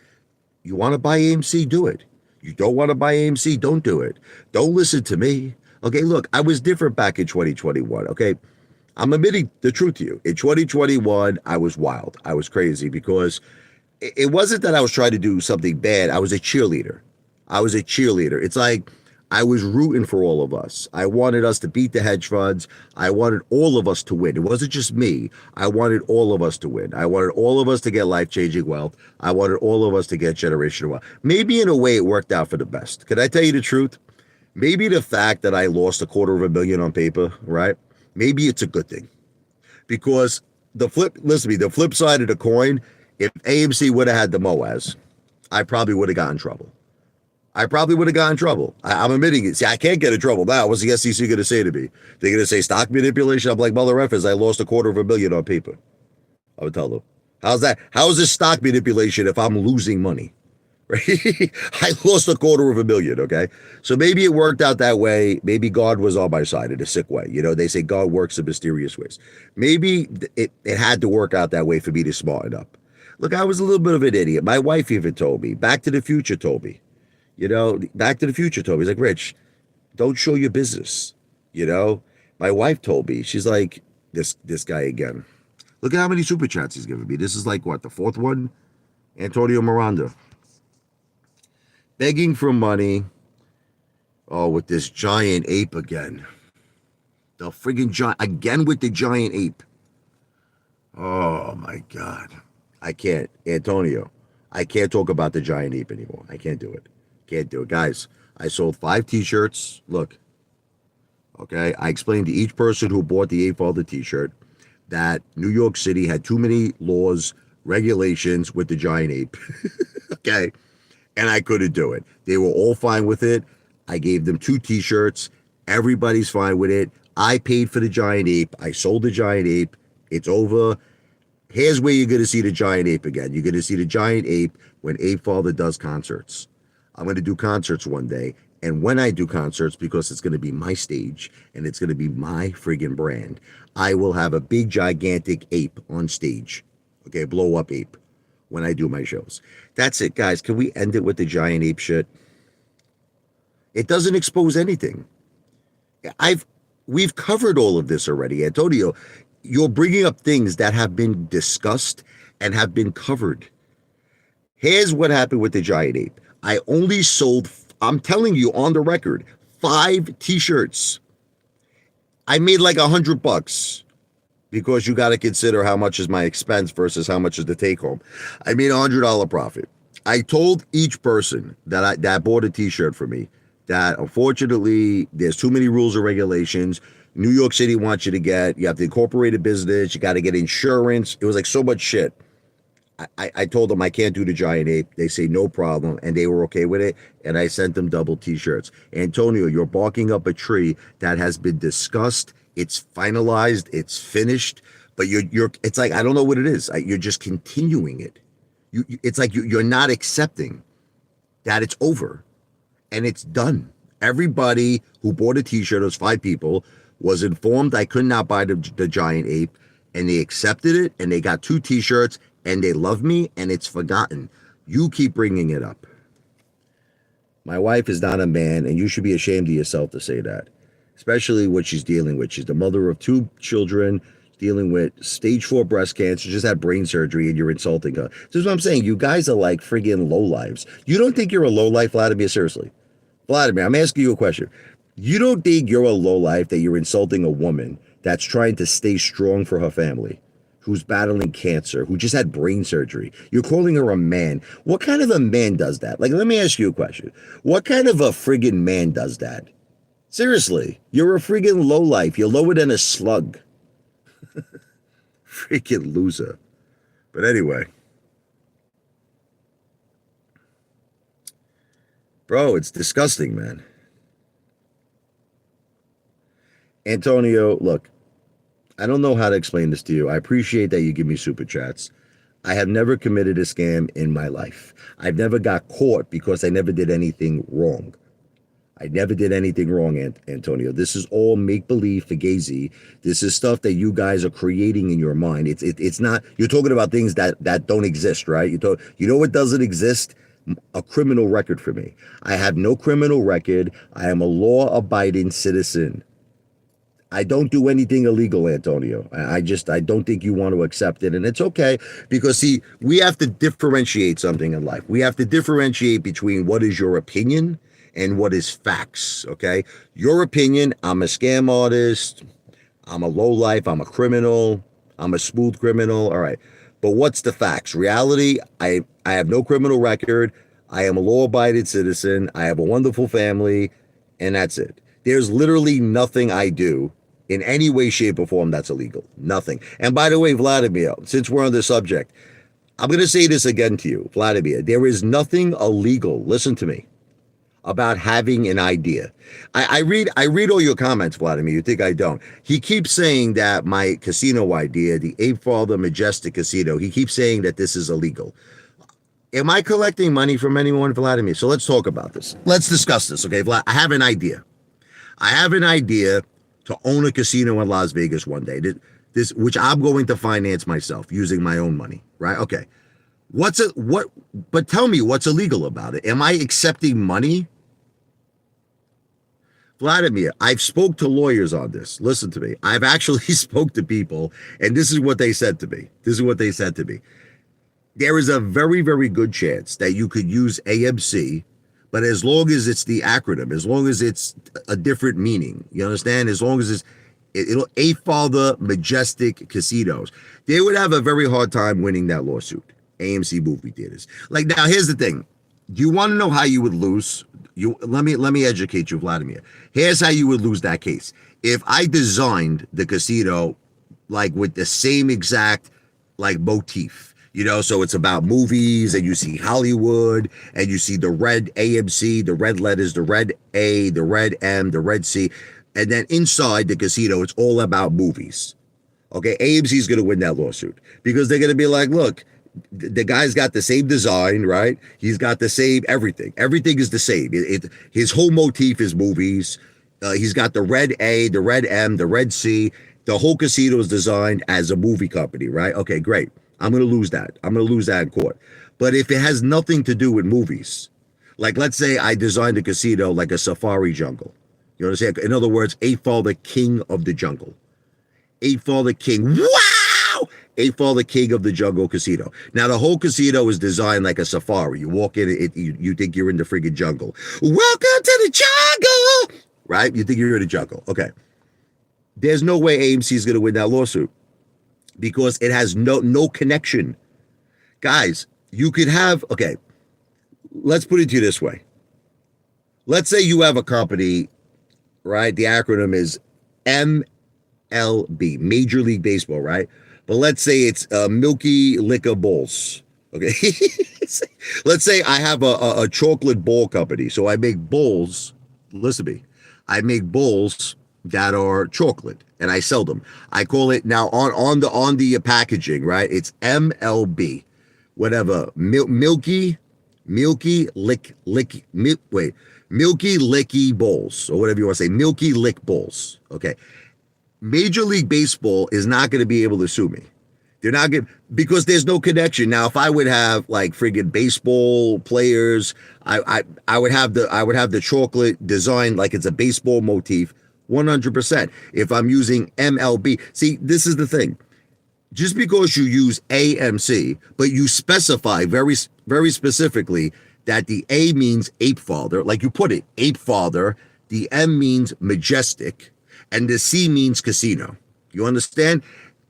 You want to buy AMC, do it. You don't want to buy AMC, don't do it. Don't listen to me. Okay, look, I was different back in 2021, okay? I'm admitting the truth to you. In 2021, I was wild. I was crazy because it wasn't that I was trying to do something bad. I was a cheerleader. It's like I was rooting for all of us. I wanted us to beat the hedge funds. I wanted all of us to win. It wasn't just me. I wanted all of us to win. I wanted all of us to get life-changing wealth. I wanted all of us to get generational wealth. Maybe in a way it worked out for the best. Could I tell you the truth? Maybe the fact that I lost $250,000 on paper, right? Maybe it's a good thing. Because listen to me, the flip side of the coin, if AMC would have had the MOAS, I probably would have gotten in trouble. I'm admitting it. See, I can't get in trouble now. What's the SEC going to say to me? They're going to say stock manipulation? I'm like, mother effers, I lost $250,000 on paper. I would tell them. How's that? How is this stock manipulation if I'm losing money? Right? I lost $250,000, okay? So maybe it worked out that way. Maybe God was on my side in a sick way. You know, they say God works in mysterious ways. Maybe it had to work out that way for me to smarten up. Look, I was a little bit of an idiot. My wife even told me. Back to the Future told me. You know, Back to the Future told me. He's like, Rich, don't show your business. You know, my wife told me. She's like, this guy again. Look at how many super chats he's giving me. This is like, what, the fourth one? Antonio Miranda. Begging for money. Oh, with this giant ape again. The friggin' giant, again with the giant ape. Oh, my God. I can't. Antonio, I can't talk about the giant ape anymore. I can't do it. Guys, I sold 5 t-shirts. Look, okay, I explained to each person who bought the Apefather t-shirt that New York City had too many laws, regulations with the giant ape. Okay, and I couldn't do it. They were all fine with it. I gave them 2 t-shirts. Everybody's fine with it. I paid for the giant ape. I sold the giant ape. It's over. Here's where you're going to see the giant ape again. You're going to see the giant ape when Apefather does concerts. I'm going to do concerts one day. And when I do concerts, because it's going to be my stage and it's going to be my friggin' brand, I will have a big, gigantic ape on stage. Okay, blow up ape when I do my shows. That's it, guys. Can we end it with the giant ape shit? It doesn't expose anything. We've covered all of this already. Antonio, you're bringing up things that have been discussed and have been covered. Here's what happened with the giant ape. I only sold, I'm telling you on the record, 5 t-shirts. I made like $100 because you got to consider how much is my expense versus how much is the take home. I made $100 profit. I told each person that bought a t-shirt for me that unfortunately there's too many rules and regulations. New York City wants you have to incorporate a business, you got to get insurance. It was like so much shit. I told them I can't do the giant ape. They say no problem, and they were okay with it. And I sent them double T-shirts. Antonio, you're barking up a tree that has been discussed. It's finalized. It's finished. But you're. It's like I don't know what it is. You're just continuing it. It's like you're not accepting that it's over, and it's done. Everybody who bought a T-shirt, those 5 people, was informed I could not buy the giant ape, and they accepted it, and they got 2 T-shirts. And they love me, and it's forgotten. You keep bringing it up. My wife is not a man, and you should be ashamed of yourself to say that, especially what she's dealing with. She's the mother of 2 children, dealing with stage 4 breast cancer, just had brain surgery, and you're insulting her. This is what I'm saying. You guys are like friggin' lowlives. You don't think you're a lowlife, Vladimir? Seriously. Vladimir, I'm asking you a question. You don't think you're a lowlife that you're insulting a woman that's trying to stay strong for her family, who's battling cancer, who just had brain surgery? You're calling her a man. What kind of a man does that? Like, let me ask you a question. What kind of a friggin' man does that? Seriously, you're a friggin' lowlife. You're lower than a slug. Freaking loser. But anyway. Bro, it's disgusting, man. Antonio, look, I don't know how to explain this to you. I appreciate that you give me super chats. I have never committed a scam in my life. I've never got caught because I never did anything wrong. I never did anything wrong, Antonio. This is all make-believe, fugazi. This is stuff that you guys are creating in your mind. It's not, you're talking about things that don't exist, right? You know what doesn't exist? A criminal record for me. I have no criminal record. I am a law-abiding citizen. I don't do anything illegal, Antonio. I don't think you want to accept it. And it's okay because, see, we have to differentiate something in life. We have to differentiate between what is your opinion and what is facts, okay? Your opinion, I'm a scam artist, I'm a lowlife, I'm a criminal, I'm a smooth criminal, all right. But what's the facts? Reality, I have no criminal record, I am a law-abiding citizen, I have a wonderful family, and that's it. There's literally nothing I do in any way, shape, or form that's illegal. Nothing. And by the way, Vladimir, since we're on the subject, I'm going to say this again to you, Vladimir. There is nothing illegal, listen to me, about having an idea. I read all your comments, Vladimir. You think I don't. He keeps saying that my casino idea, the Apefather Majestic Casino, he keeps saying that this is illegal. Am I collecting money from anyone, Vladimir? So let's talk about this. Let's discuss this, okay? I have an idea. I have an idea to own a casino in Las Vegas one day, which I'm going to finance myself using my own money, right? Okay. But tell me what's illegal about it. Am I accepting money? Vladimir, I've spoke to lawyers on this. Listen to me. I've actually spoke to people, and this is what they said to me. There is a very, very good chance that you could use AMC, but as long as it's the acronym, as long as it's a different meaning, you understand? As long as it'll Apefather Majestic Casinos, they would have a very hard time winning that lawsuit. AMC movie theaters. Like, now here's the thing. Do you want to know how you would lose? Let me educate you, Vladimir. Here's how you would lose that case. If I designed the casino like with the same exact like motif, you know, so it's about movies and you see Hollywood and you see the red AMC, the red letters, the red A, the red M, the red C, and then inside the casino, it's all about movies. Okay, AMC is going to win that lawsuit because they're going to be like, look, the guy's got the same design, right? He's got the same everything. Everything is the same. His whole motif is movies. He's got the red A, the red M, the red C. The whole casino is designed as a movie company, right? Okay, great. I'm going to lose that. I'm going to lose that in court. But if it has nothing to do with movies, like let's say I designed a casino like a safari jungle. You understand? In other words, Apefather King of the Jungle. Apefather King. Wow! Apefather King of the Jungle Casino. Now, the whole casino is designed like a safari. You walk in, you think you're in the friggin' jungle. Welcome to the jungle! Right? You think you're in the jungle. Okay. There's no way AMC is going to win that lawsuit because it has no connection. Guys, you could have, okay, let's put it to you this way. Let's say you have a company, right? The acronym is MLB, Major League Baseball, right? But let's say it's Milky Liquor Bowls. Okay. Let's say I have a chocolate bowl company. So I make bowls. Listen to me. I make bowls that are chocolate and I sell them. I call it now on the packaging, right? It's MLB, whatever. Milky Milky Licky Bowls, or whatever you want to say, Milky Lick Bowls. Okay. Major League Baseball is not going to be able to sue me. They're not good because there's no connection. Now, if I would have like friggin' baseball players, I would have the chocolate designed like it's a baseball motif, 100%. If I'm using MLB, see, this is the thing. Just because you use AMC, but you specify very specifically that the A means Apefather, like you put it, Apefather, the M means majestic, and the C means casino. You understand?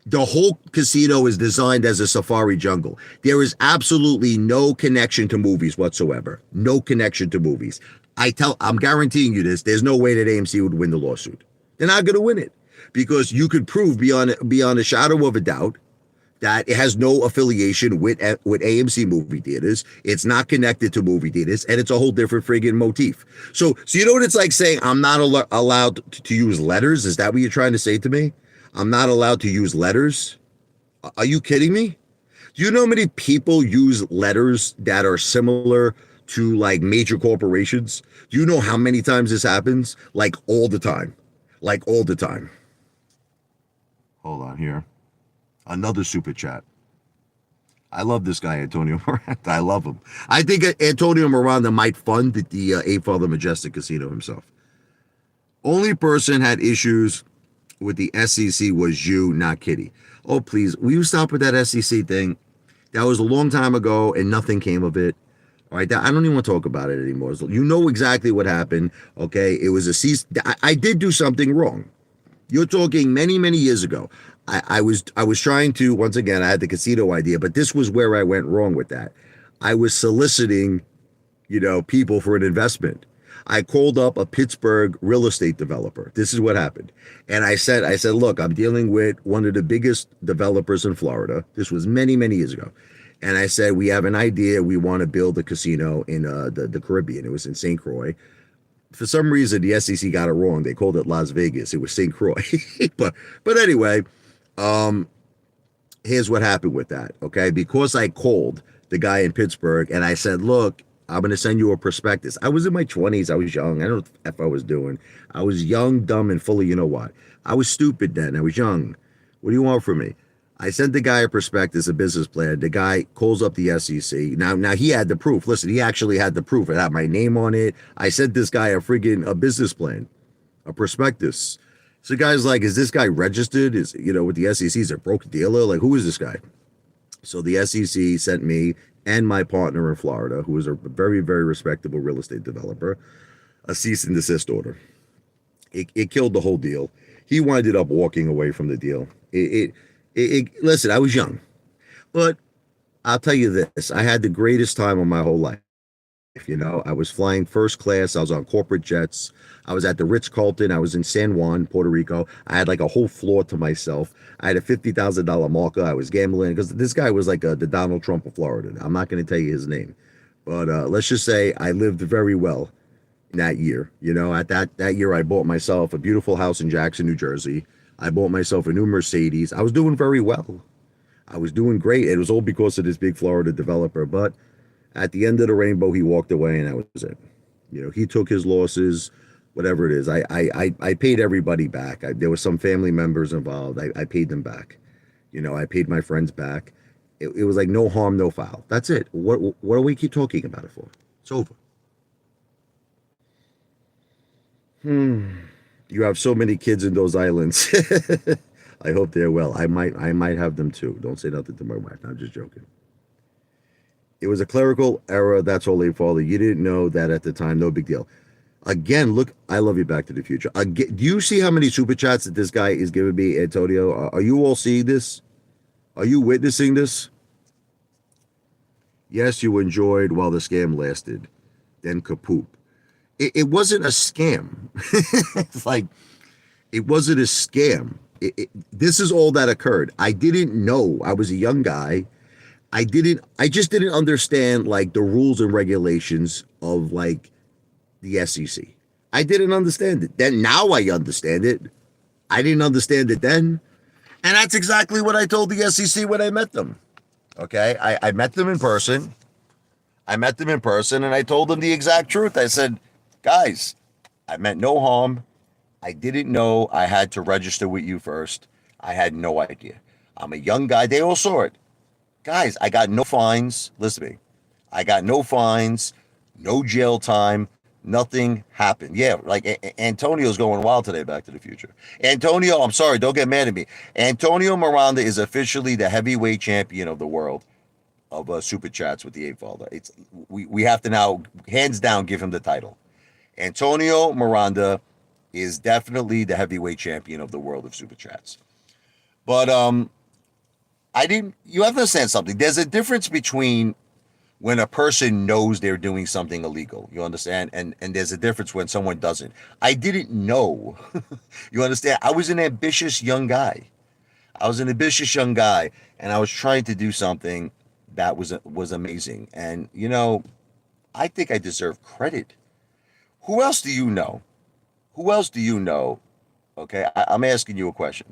The whole casino is designed as a safari jungle. There is absolutely no connection to movies whatsoever. No connection to movies. I'm guaranteeing you this. There's no way that AMC would win the lawsuit. They're not going to win it because you could prove beyond a shadow of a doubt that it has no affiliation with AMC movie theaters. It's not connected to movie theaters, and it's a whole different friggin' motif. So you know what it's like saying I'm not allowed to use letters? Is that what you're trying to say to me? I'm not allowed to use letters? Are you kidding me? Do you know how many people use letters that are similar to like major corporations? Do you know how many times this happens? Like all the time. Like all the time. Hold on here. Another super chat. I love this guy, Antonio Miranda. I love him. I think Antonio Miranda might fund the Apefather Majestic Casino himself. Only person had issues with the SEC was you, not Kitty. Oh, please, will you stop with that SEC thing? That was a long time ago and nothing came of it. All right, I don't even want to talk about it anymore. You know exactly what happened, okay? It was a cease. I did do something wrong. You're talking many, many years ago. I was trying to, once again, I had the casino idea, but this was where I went wrong with that. I was soliciting, people for an investment. I called up a Pittsburgh real estate developer. This is what happened. And I said, look, I'm dealing with one of the biggest developers in Florida. This was many, many years ago. And I said, we have an idea. We want to build a casino in the Caribbean. It was in St. Croix. For some reason, the SEC got it wrong. They called it Las Vegas. It was St. Croix. but anyway, here's what happened with that, okay? Because I called the guy in Pittsburgh and I said, look, I'm going to send you a prospectus. I was in my 20s. I was young. I don't know what the F I was doing. I was young, dumb, and full of you know what. I was stupid then. I was young. What do you want from me? I sent the guy a prospectus, a business plan. The guy calls up the SEC. Now he had the proof. Listen, he actually had the proof. It had my name on it. I sent this guy a business plan, a prospectus. So the guy's like, is this guy registered? Is, with the SEC, is a broker dealer? Like, who is this guy? So the SEC sent me and my partner in Florida, who is a very, very respectable real estate developer, a cease and desist order. It killed the whole deal. He winded up walking away from the deal. Listen, I was young, but I'll tell you this. I had the greatest time of my whole life. I was flying first class. I was on corporate jets. I was at the Ritz-Carlton. I was in San Juan, Puerto Rico. I had like a whole floor to myself. I had a $50,000 marker. I was gambling because this guy was like the Donald Trump of Florida. I'm not going to tell you his name, but let's just say I lived very well in that year. At that year, I bought myself a beautiful house in Jackson, New Jersey. I bought myself a new Mercedes. I was doing very well. I was doing great. It was all because of this big Florida developer, but at the end of the rainbow, he walked away, and that was it. He took his losses, whatever it is. I paid everybody back. There were some family members involved. I paid them back. I paid my friends back. It was like no harm, no foul. That's it. What do we keep talking about it for? It's over. You have so many kids in those islands. I hope they're well. I might have them too. Don't say nothing to my wife. I'm just joking. It was a clerical error. That's all, Father. You didn't know that at the time. No big deal. Again, look, I love you, Back to the Future. Again, do you see how many super chats that this guy is giving me, Antonio? Are you all seeing this? Are you witnessing this? Yes, you enjoyed while the scam lasted. Then kapoop. it wasn't a scam. It's like, it wasn't a scam. This is all that occurred. I didn't know. I was a young guy. I just didn't understand like the rules and regulations of like the SEC. I didn't understand it. Then now I understand it. I didn't understand it then. And that's exactly what I told the SEC when I met them. Okay. I met them in person. I met them in person and I told them the exact truth. I said, guys, I meant no harm. I didn't know I had to register with you first. I had no idea. I'm a young guy. They all saw it. Guys, I got no fines. Listen to me. I got no fines, no jail time. Nothing happened. Yeah, like Antonio's going wild today, Back to the Future. Antonio, I'm sorry, don't get mad at me. Antonio Miranda is officially the heavyweight champion of the world of Super Chats with the Apefather. We have to now, hands down, give him the title. Antonio Miranda is definitely the heavyweight champion of the world of Super Chats. But you have to understand something. There's a difference between when a person knows they're doing something illegal, you understand? And there's a difference when someone doesn't. I didn't know. You understand? I was an ambitious young guy. And I was trying to do something that was amazing. And you know, I think I deserve credit. Who else do you know? Who else do you know? Okay, I'm asking you a question.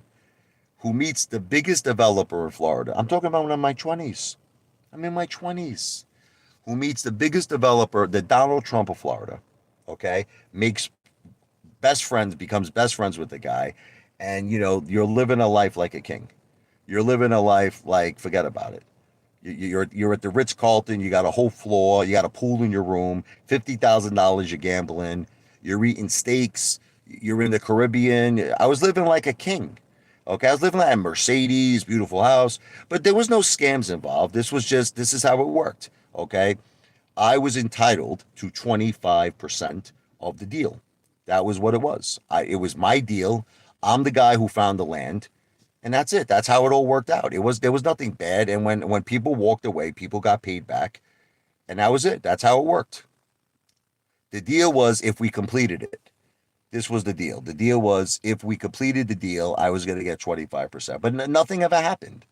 Who meets the biggest developer in Florida? I'm talking about when I'm in my 20s. I'm in my 20s. Who meets the biggest developer, the Donald Trump of Florida, okay, becomes best friends with the guy, and you know, you're living a life like a king. You're living a life like, forget about it. You're at the Ritz Carlton. You got a whole floor. You got a pool in your room. $50,000 you're gambling. You're eating steaks. You're in the Caribbean. I was living like a king. Okay, I was living like a Mercedes, beautiful house, but there was no scams involved. This is how it worked. Okay, I was entitled to 25% of the deal. That was what it was. It was my deal. I'm the guy who found the land, and that's it. That's how it all worked out. There was nothing bad, and when people walked away, people got paid back, and that was it. That's how it worked. The deal was if we completed it. This was the deal. The deal was if we completed the deal, I was going to get 25%. But nothing ever happened.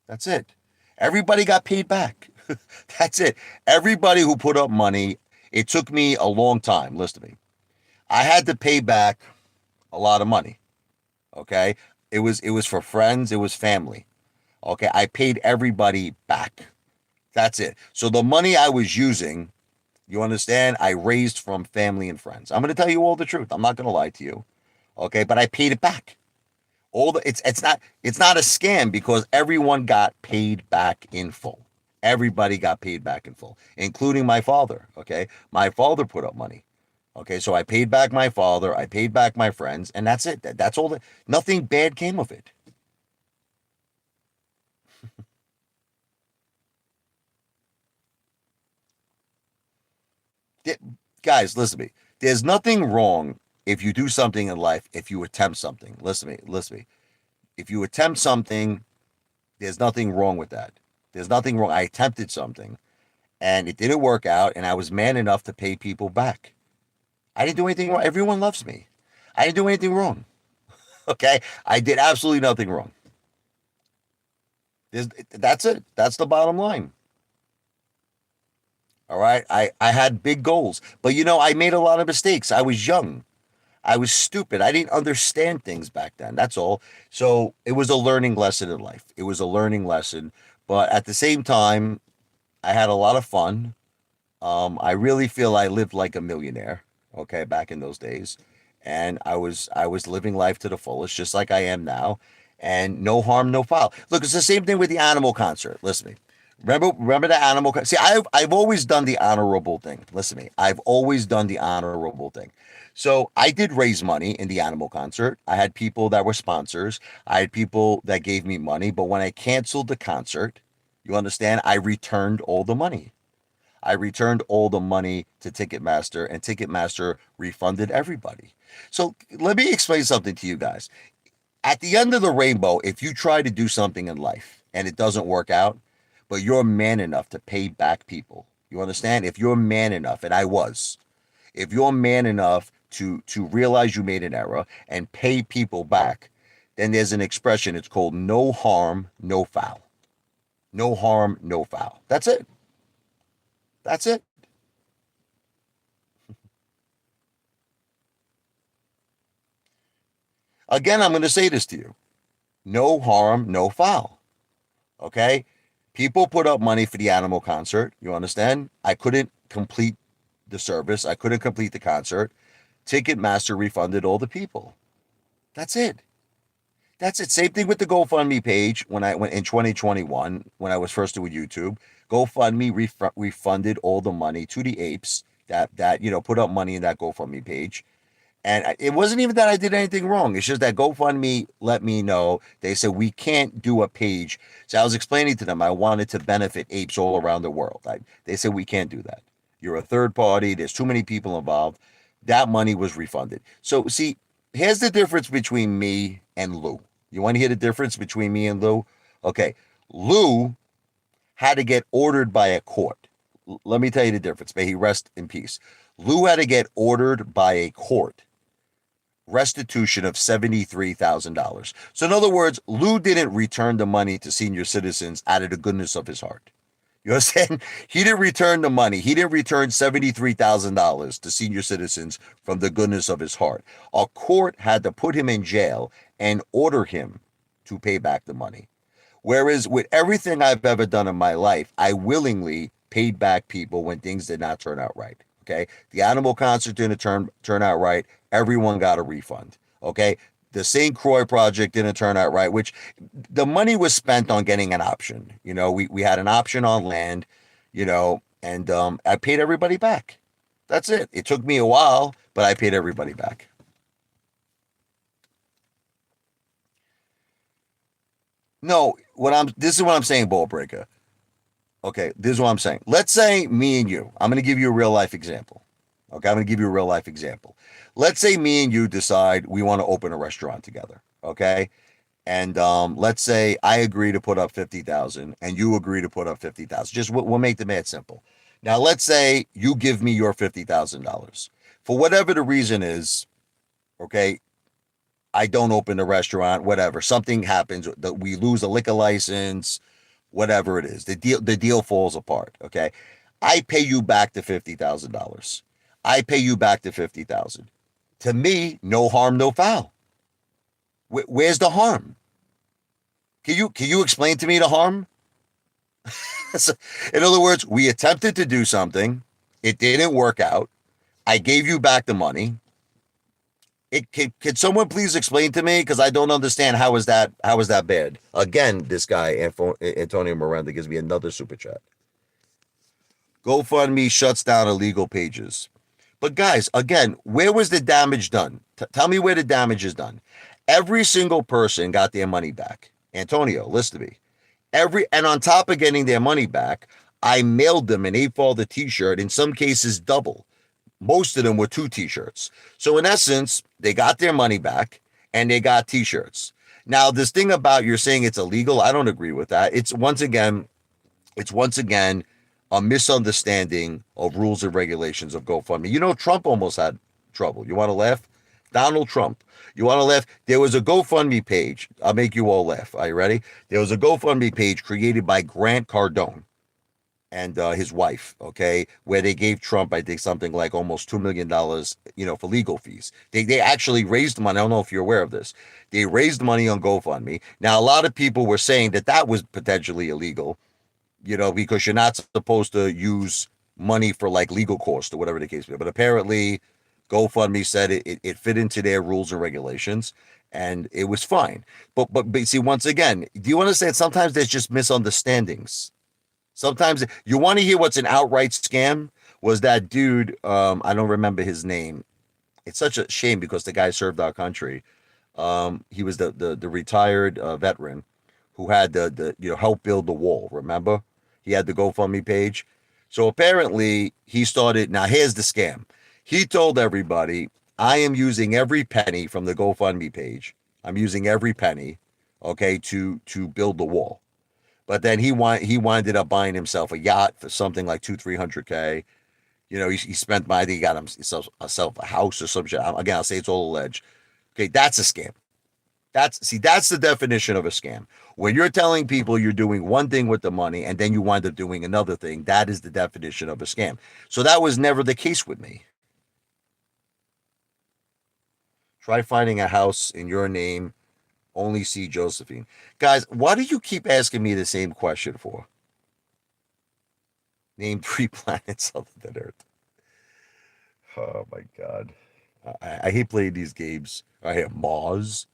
That's it. Everybody got paid back. That's it. Everybody who put up money, it took me a long time. Listen to me. I had to pay back a lot of money. Okay? It was for friends, it was family. Okay? I paid everybody back. That's it. So the money I was using, you understand, I raised from family and friends. I'm going to tell you all the truth. I'm not going to lie to you. Okay? But I paid it back. It's not a scam because everyone got paid back in full. Everybody got paid back in full, including my father. Okay, my father put up money. Okay, so I paid back my father, I paid back my friends, and that's it. That's all. Nothing bad came of it. Guys, listen to me. There's nothing wrong if you do something in life. If you attempt something, listen to me. Listen to me. If you attempt something, there's nothing wrong with that. There's nothing wrong. I attempted something and it didn't work out, and I was man enough to pay people back. I didn't do anything wrong. Everyone loves me. I didn't do anything wrong. Okay? I did absolutely nothing wrong. That's it. That's the bottom line. All right? I had big goals. But you know, I made a lot of mistakes. I was young. I was stupid. I didn't understand things back then. That's all. So it was a learning lesson in life. It was a learning lesson. But at the same time, I had a lot of fun. I really feel I lived like a millionaire, okay, back in those days. And I was living life to the fullest, just like I am now. And no harm, no foul. Look, it's the same thing with the animal concert. Listen to me. Remember the animal. See, I've always done the honorable thing. Listen to me. I've always done the honorable thing. So I did raise money in the animal concert. I had people that were sponsors. I had people that gave me money. But when I canceled the concert, you understand, I returned all the money. I returned all the money to Ticketmaster, and Ticketmaster refunded everybody. So let me explain something to you guys. At the end of the rainbow, if you try to do something in life and it doesn't work out, but you're man enough to pay back people, you understand? If you're man enough, and I was, if you're man enough to realize you made an error and pay people back, then there's an expression. It's called no harm, no foul. No harm, no foul. That's it. That's it. Again, I'm going to say this to you. No harm, no foul. Okay? People put up money for the animal concert. You understand? I couldn't complete the service. I couldn't complete the concert. Ticketmaster refunded all the people. That's it. That's it. Same thing with the GoFundMe page when I went in 2021, when I was first doing YouTube. GoFundMe refunded all the money to the apes that put up money in that GoFundMe page. And it wasn't even that I did anything wrong. It's just that GoFundMe let me know. They said we can't do a page. So I was explaining to them I wanted to benefit apes all around the world. They said we can't do that. You're a third party. There's too many people involved. That money was refunded. So see, here's the difference between me and Lou. You want to hear the difference between me and Lou? Okay, Lou had to get ordered by a court. Let me tell you the difference. May he rest in peace. Lou had to get ordered by a court restitution of $73,000. So in other words, Lou didn't return the money to senior citizens out of the goodness of his heart. You understand? He didn't return the money. He didn't return $73,000 to senior citizens from the goodness of his heart. A court had to put him in jail and order him to pay back the money. Whereas with everything I've ever done in my life, I willingly paid back people when things did not turn out right. Okay. The animal concert didn't turn out right. Everyone got a refund. Okay. The St. Croix project didn't turn out right, which the money was spent on getting an option. We had an option on land, and I paid everybody back. That's it. It took me a while, but I paid everybody back. No, this is what I'm saying, ball breaker. Okay, this is what I'm saying. Let's say me and you, I'm going to give you a real life example. Okay, I'm going to give you a real life example. Let's say me and you decide we want to open a restaurant together. Okay, and let's say I agree to put up 50,000 and you agree to put up 50,000. Just we'll make the math simple. Now let's say you give me your $50,000 for whatever the reason is. Okay, I don't open the restaurant. Whatever, something happens that we lose a liquor license, whatever it is, the deal falls apart. Okay, I pay you back the $50,000. I pay you back the 50,000. To me, no harm, no foul. Where's the harm? Can you explain to me the harm? So, in other words, we attempted to do something, it didn't work out. I gave you back the money. Can someone please explain to me, because I don't understand how is that bad? Again, this guy Antonio Miranda gives me another super chat. GoFundMe shuts down illegal pages. But guys, again, where was the damage done? Tell me where the damage is done. Every single person got their money back. Antonio, listen to me. And on top of getting their money back, I mailed them an Apefather t-shirt, in some cases double. Most of them were 2 t-shirts. So in essence, they got their money back and they got t-shirts. Now, this thing about you're saying it's illegal, I don't agree with that. It's once again a misunderstanding of rules and regulations of GoFundMe. Trump almost had trouble. You want to laugh? Donald Trump. You want to laugh? There was a GoFundMe page. I'll make you all laugh. Are you ready? There was a GoFundMe page created by Grant Cardone and his wife, okay, where they gave Trump, I think, something like almost $2 million, for legal fees. They actually raised money. I don't know if you're aware of this. They raised money on GoFundMe. Now, a lot of people were saying that was potentially illegal, because you're not supposed to use money for like legal costs or whatever the case may be. But apparently, GoFundMe said it fit into their rules and regulations, and it was fine. But see, once again, do you understand? Sometimes there's just misunderstandings. Sometimes you want to hear what's an outright scam. Was that dude? I don't remember his name. It's such a shame because the guy served our country. He was the retired veteran who had the help build the wall. Remember, he had the GoFundMe page. So apparently he started. Now here's the scam. He told everybody, "I am using every penny from the GoFundMe page. I'm using every penny, okay, to build the wall." But then he winded up buying himself a yacht for something like 200-300K. He spent money. I think he got himself a house or some shit. Again, I'll say it's all alleged. Okay, that's a scam. That's the definition of a scam. When you're telling people you're doing one thing with the money and then you wind up doing another thing, that is the definition of a scam. So that was never the case with me. Try finding a house in your name, only see Josephine. Guys, why do you keep asking me the same question for? Name three planets other than Earth. Oh my God. I hate playing these games. I have Mars,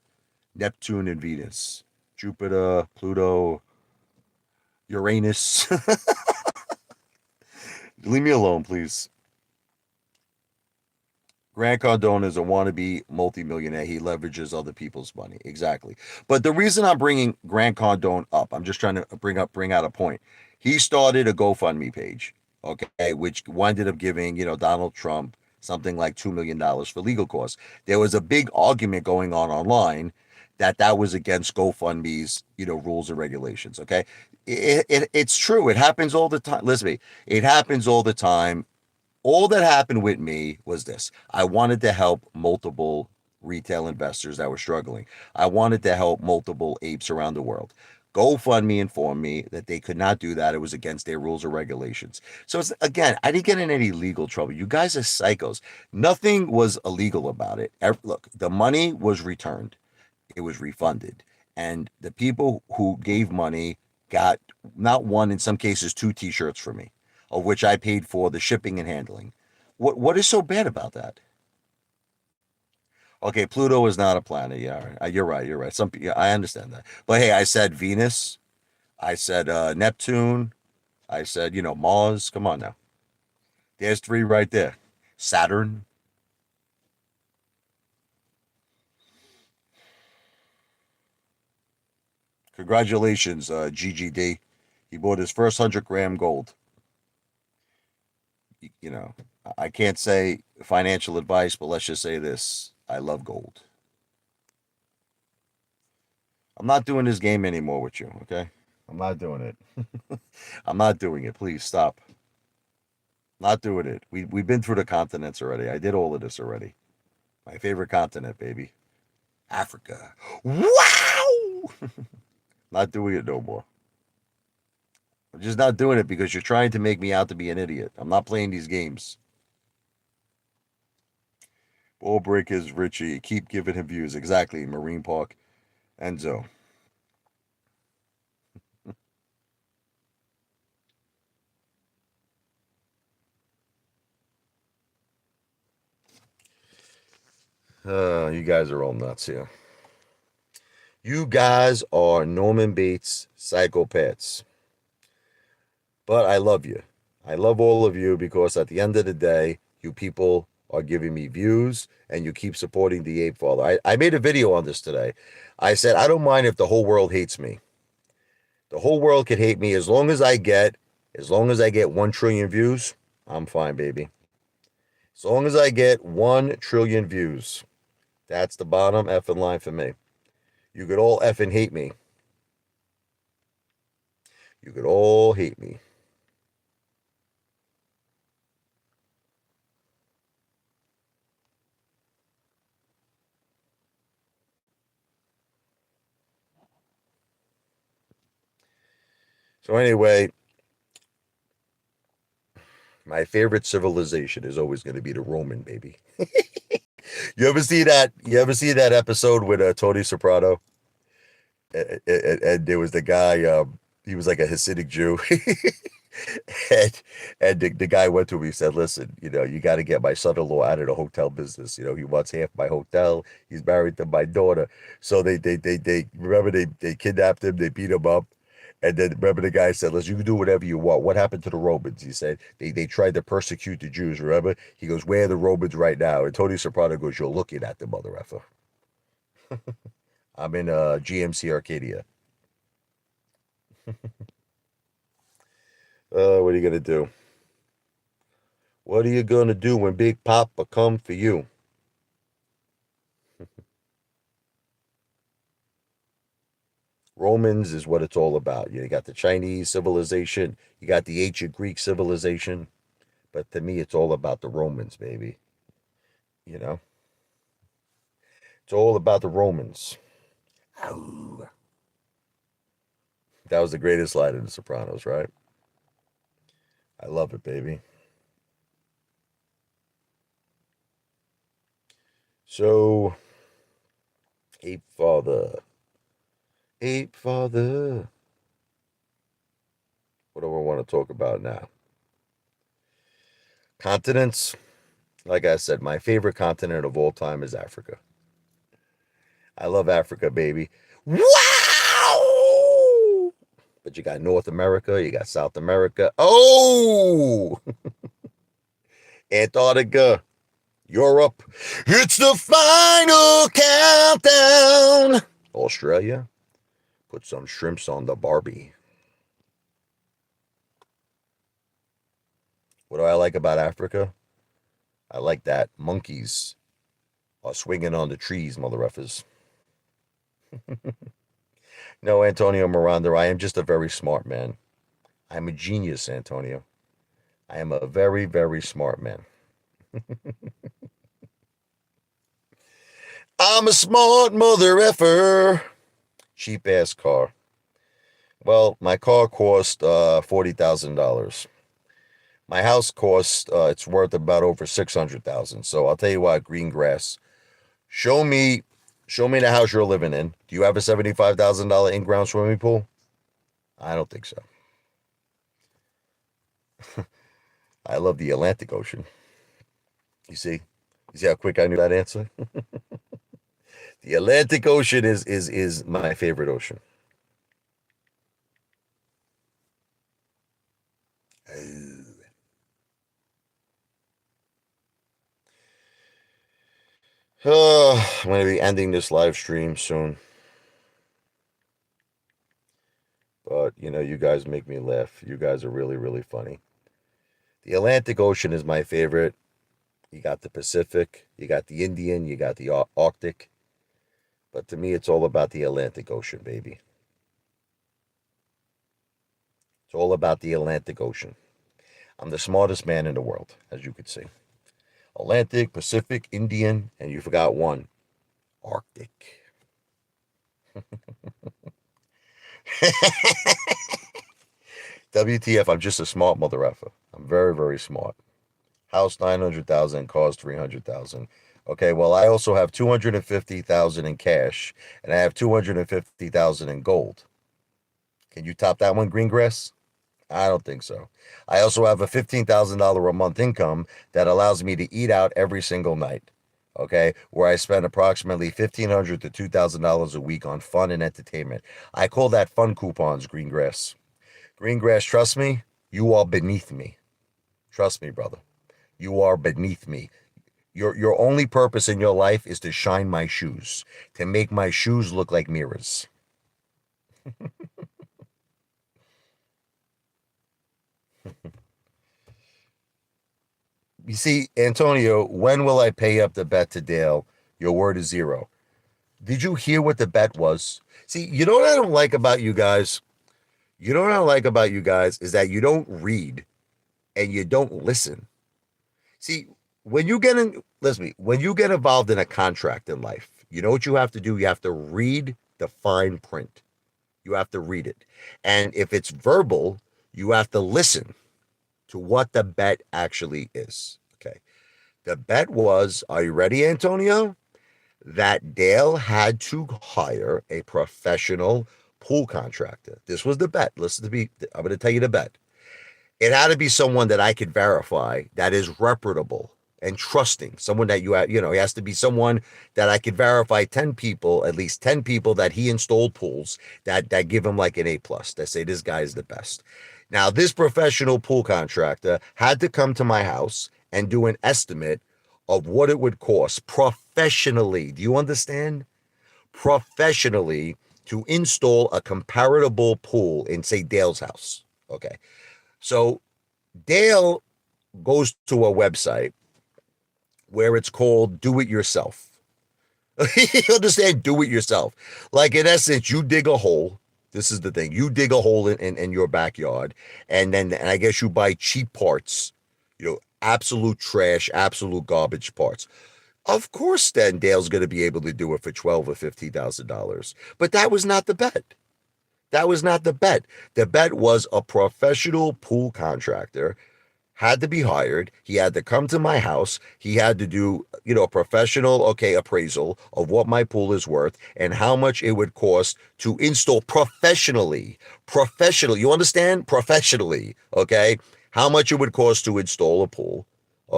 Neptune, and Venus, Jupiter, Pluto, Uranus. Leave me alone, please. Grant Cardone is a wannabe multimillionaire. He leverages other people's money. Exactly. But the reason I'm bringing Grant Cardone up, I'm just trying to bring out a point. He started a GoFundMe page, okay, which ended up giving, Donald Trump something like $2 million for legal costs. There was a big argument going on online that was against GoFundMe's, rules and regulations. Okay. It's true. It happens all the time. Listen to me. It happens all the time. All that happened with me was this: I wanted to help multiple retail investors that were struggling. I wanted to help multiple apes around the world. GoFundMe informed me that they could not do that. It was against their rules or regulations. So again, I didn't get in any legal trouble. You guys are psychos. Nothing was illegal about it. Look, the money was returned. It was refunded. And the people who gave money got not one, in some cases, two t-shirts for me, of which I paid for the shipping and handling. What is so bad about that? Okay, Pluto is not a planet. Yeah, you're right. You're right. Yeah, I understand that. But hey, I said Venus. I said Neptune. I said, Mars. Come on now. There's three right there. Saturn. Congratulations, GGD. He bought his first 100-gram gold. You know, I can't say financial advice, but let's just say this: I love gold. I'm not doing this game anymore with you, okay? I'm not doing it. I'm not doing it. Please stop. Not doing it. We've been through the continents already. I did all of this already. My favorite continent, baby. Africa. Wow! Not doing it no more. I'm just not doing it because you're trying to make me out to be an idiot. I'm not playing these games. Ball breakers, Richie. Keep giving him views. Exactly. Marine Park. Enzo. You guys are all nuts here. You guys are Norman Bates psychopaths. But I love you. I love all of you because at the end of the day, you people are giving me views and you keep supporting the Ape Father. I made a video on this today. I said, I don't mind if the whole world hates me. The whole world could hate me as long as I get 1 trillion views, I'm fine, baby. As long as I get 1 trillion views, that's the bottom effing line for me. You could all effing hate me. You could all hate me. So anyway, my favorite civilization is always going to be the Roman, baby. You ever see that? You ever see that episode with Tony Soprano? And there was the guy. He was like a Hasidic Jew, and the guy went to him. He said, "Listen, you got to get my son-in-law out of the hotel business. He wants half my hotel. He's married to my daughter." So they remember they kidnapped him. They beat him up. And then remember the guy said, "Listen, you can do whatever you want." What happened to the Romans? He said they tried to persecute the Jews. Remember? He goes, "Where are the Romans right now?" And Tony Soprano goes, "You're looking at the mother effer." I'm in GMC Arcadia. What are you gonna do? What are you gonna do when Big Papa come for you? Romans is what it's all about. You got the Chinese civilization, you got the ancient Greek civilization, But to me, it's all about the Romans, baby. You know, it's all about the Romans. Ow. That was the greatest line in The Sopranos, right? I love it, baby. So, Ape Father. Ape Father. What do I want to talk about now? Continents. Like I said, my favorite continent of all time is Africa. I love Africa, baby. Wow! But you got North America, you got South America. Oh! Antarctica, Europe. It's the final countdown. Australia, put some shrimps on the Barbie. What do I like about Africa? I like that monkeys are swinging on the trees, mother effers. No, Antonio Miranda, I am just a very smart man. I'm a genius, Antonio. I am a very, very smart man. I'm a smart mother effer. Cheap ass car. Well, my car cost $40,000. My house cost it's worth about over 600,000. So I'll tell you what, green grass. Show me, show me the house you're living in. Do you have a $75,000 in-ground swimming pool? I don't think so. I love the Atlantic Ocean. You see? You see how quick I knew that answer? The Atlantic Ocean is my favorite ocean. I'm going to be ending this live stream soon. But, you know, you guys make me laugh. You guys are really, really funny. The Atlantic Ocean is my favorite. You got the Pacific, you got the Indian, you got the Arctic. But to me, it's all about the Atlantic Ocean, baby. It's all about the Atlantic Ocean. I'm the smartest man in the world, as you could see. Atlantic, Pacific, Indian, and you forgot one, Arctic. WTF, I'm just a smart mother effer. I'm very, very smart. House 900,000, cars 300,000. Okay, well, I also have 250,000 in cash, and I have 250,000 in gold. Can you top that one, Greengrass? I don't think so. I also have a $15,000 a month income that allows me to eat out every single night. Okay, where I spend approximately $1,500 to $2,000 a week on fun and entertainment. I call that fun coupons, Greengrass. Greengrass, trust me, you are beneath me. Trust me, brother. You are beneath me. Your only purpose in your life is to shine my shoes, to make my shoes look like mirrors. You see, Antonio, when will I pay up the bet to Dale? Your word is zero. Did you hear what the bet was? See, you know what I don't like about you guys? You know what I like about you guys is that you don't read and you don't listen. See, when you get in, listen to me, when you get involved in a contract in life, you know what you have to do? You have to read the fine print. You have to read it. And if it's verbal, you have to listen to what the bet actually is. Okay. The bet was, are you ready, Antonio? That Dale had to hire a professional pool contractor. This was the bet. Listen to me. I'm going to tell you the bet. It had to be someone that I could verify that is reputable and trusting. Someone that he has to be someone that I could verify 10 people, at least 10 people that he installed pools that give him like an A plus, that say this guy is the best. Now, this professional pool contractor had to come to my house and do an estimate of what it would cost professionally. Do you understand? Professionally to install a comparable pool in, say, Dale's house. Okay. So Dale goes to a website where it's called Do It Yourself. You understand? Do it yourself. Like, in essence, you dig a hole. This is the thing. You dig a hole in your backyard, and I guess you buy cheap parts Absolute trash, absolute garbage parts. Of course, then Dale's going to be able to do it for $12,000 or $15,000. But that was not the bet. That was not the bet. The bet was a professional pool contractor had to be hired. He had to come to my house. He had to do, a professional, appraisal of what my pool is worth and how much it would cost to install professionally. Professional, you understand? Professionally, okay? How much it would cost to install a pool,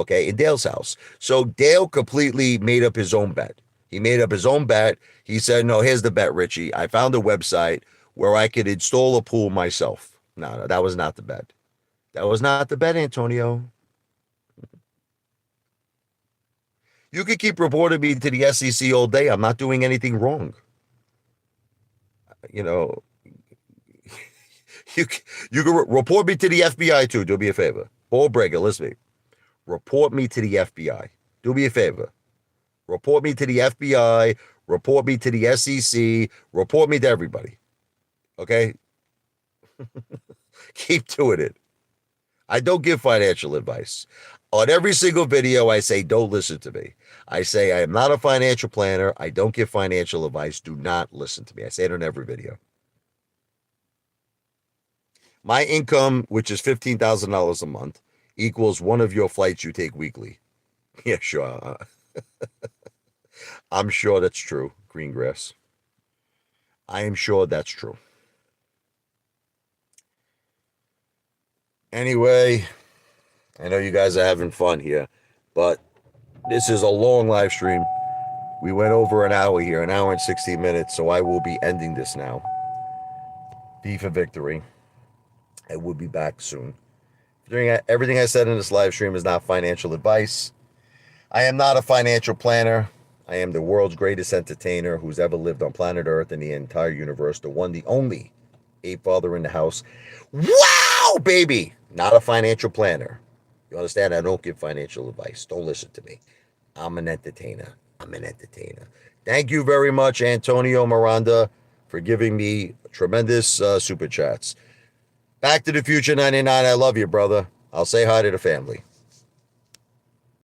in Dale's house. So Dale completely made up his own bet. He made up his own bet. He said, no, here's the bet, Richie. I found a website where I could install a pool myself. No, that was not the bet. That was not the bet, Antonio. You could keep reporting me to the SEC all day. I'm not doing anything wrong. You know, you can report me to the FBI too. Do me a favor. Paul Breaker, listen to me. Report me to the FBI. Do me a favor. Report me to the FBI. Report me to the SEC. Report me to everybody. Okay? Keep doing it. I don't give financial advice. On every single video, I say, don't listen to me. I say, I am not a financial planner. I don't give financial advice. Do not listen to me. I say it on every video. My income, which is $15,000 a month, equals one of your flights you take weekly. Yeah, sure. I'm sure that's true, Greengrass. I am sure that's true. Anyway, I know you guys are having fun here, but this is a long live stream. We went over an hour here, an hour and 16 minutes, so I will be ending this now. V for victory. I will be back soon. Everything I said in this live stream is not financial advice. I am not a financial planner. I am the world's greatest entertainer who's ever lived on planet Earth and the entire universe. The one, the only Apefather in the house. Wow, baby! Not a financial planner. You understand? I don't give financial advice. Don't listen to me. I'm an entertainer. Thank you very much, Antonio Miranda, for giving me tremendous super chats. Back to the Future 99. I love you, brother. I'll say hi to the family.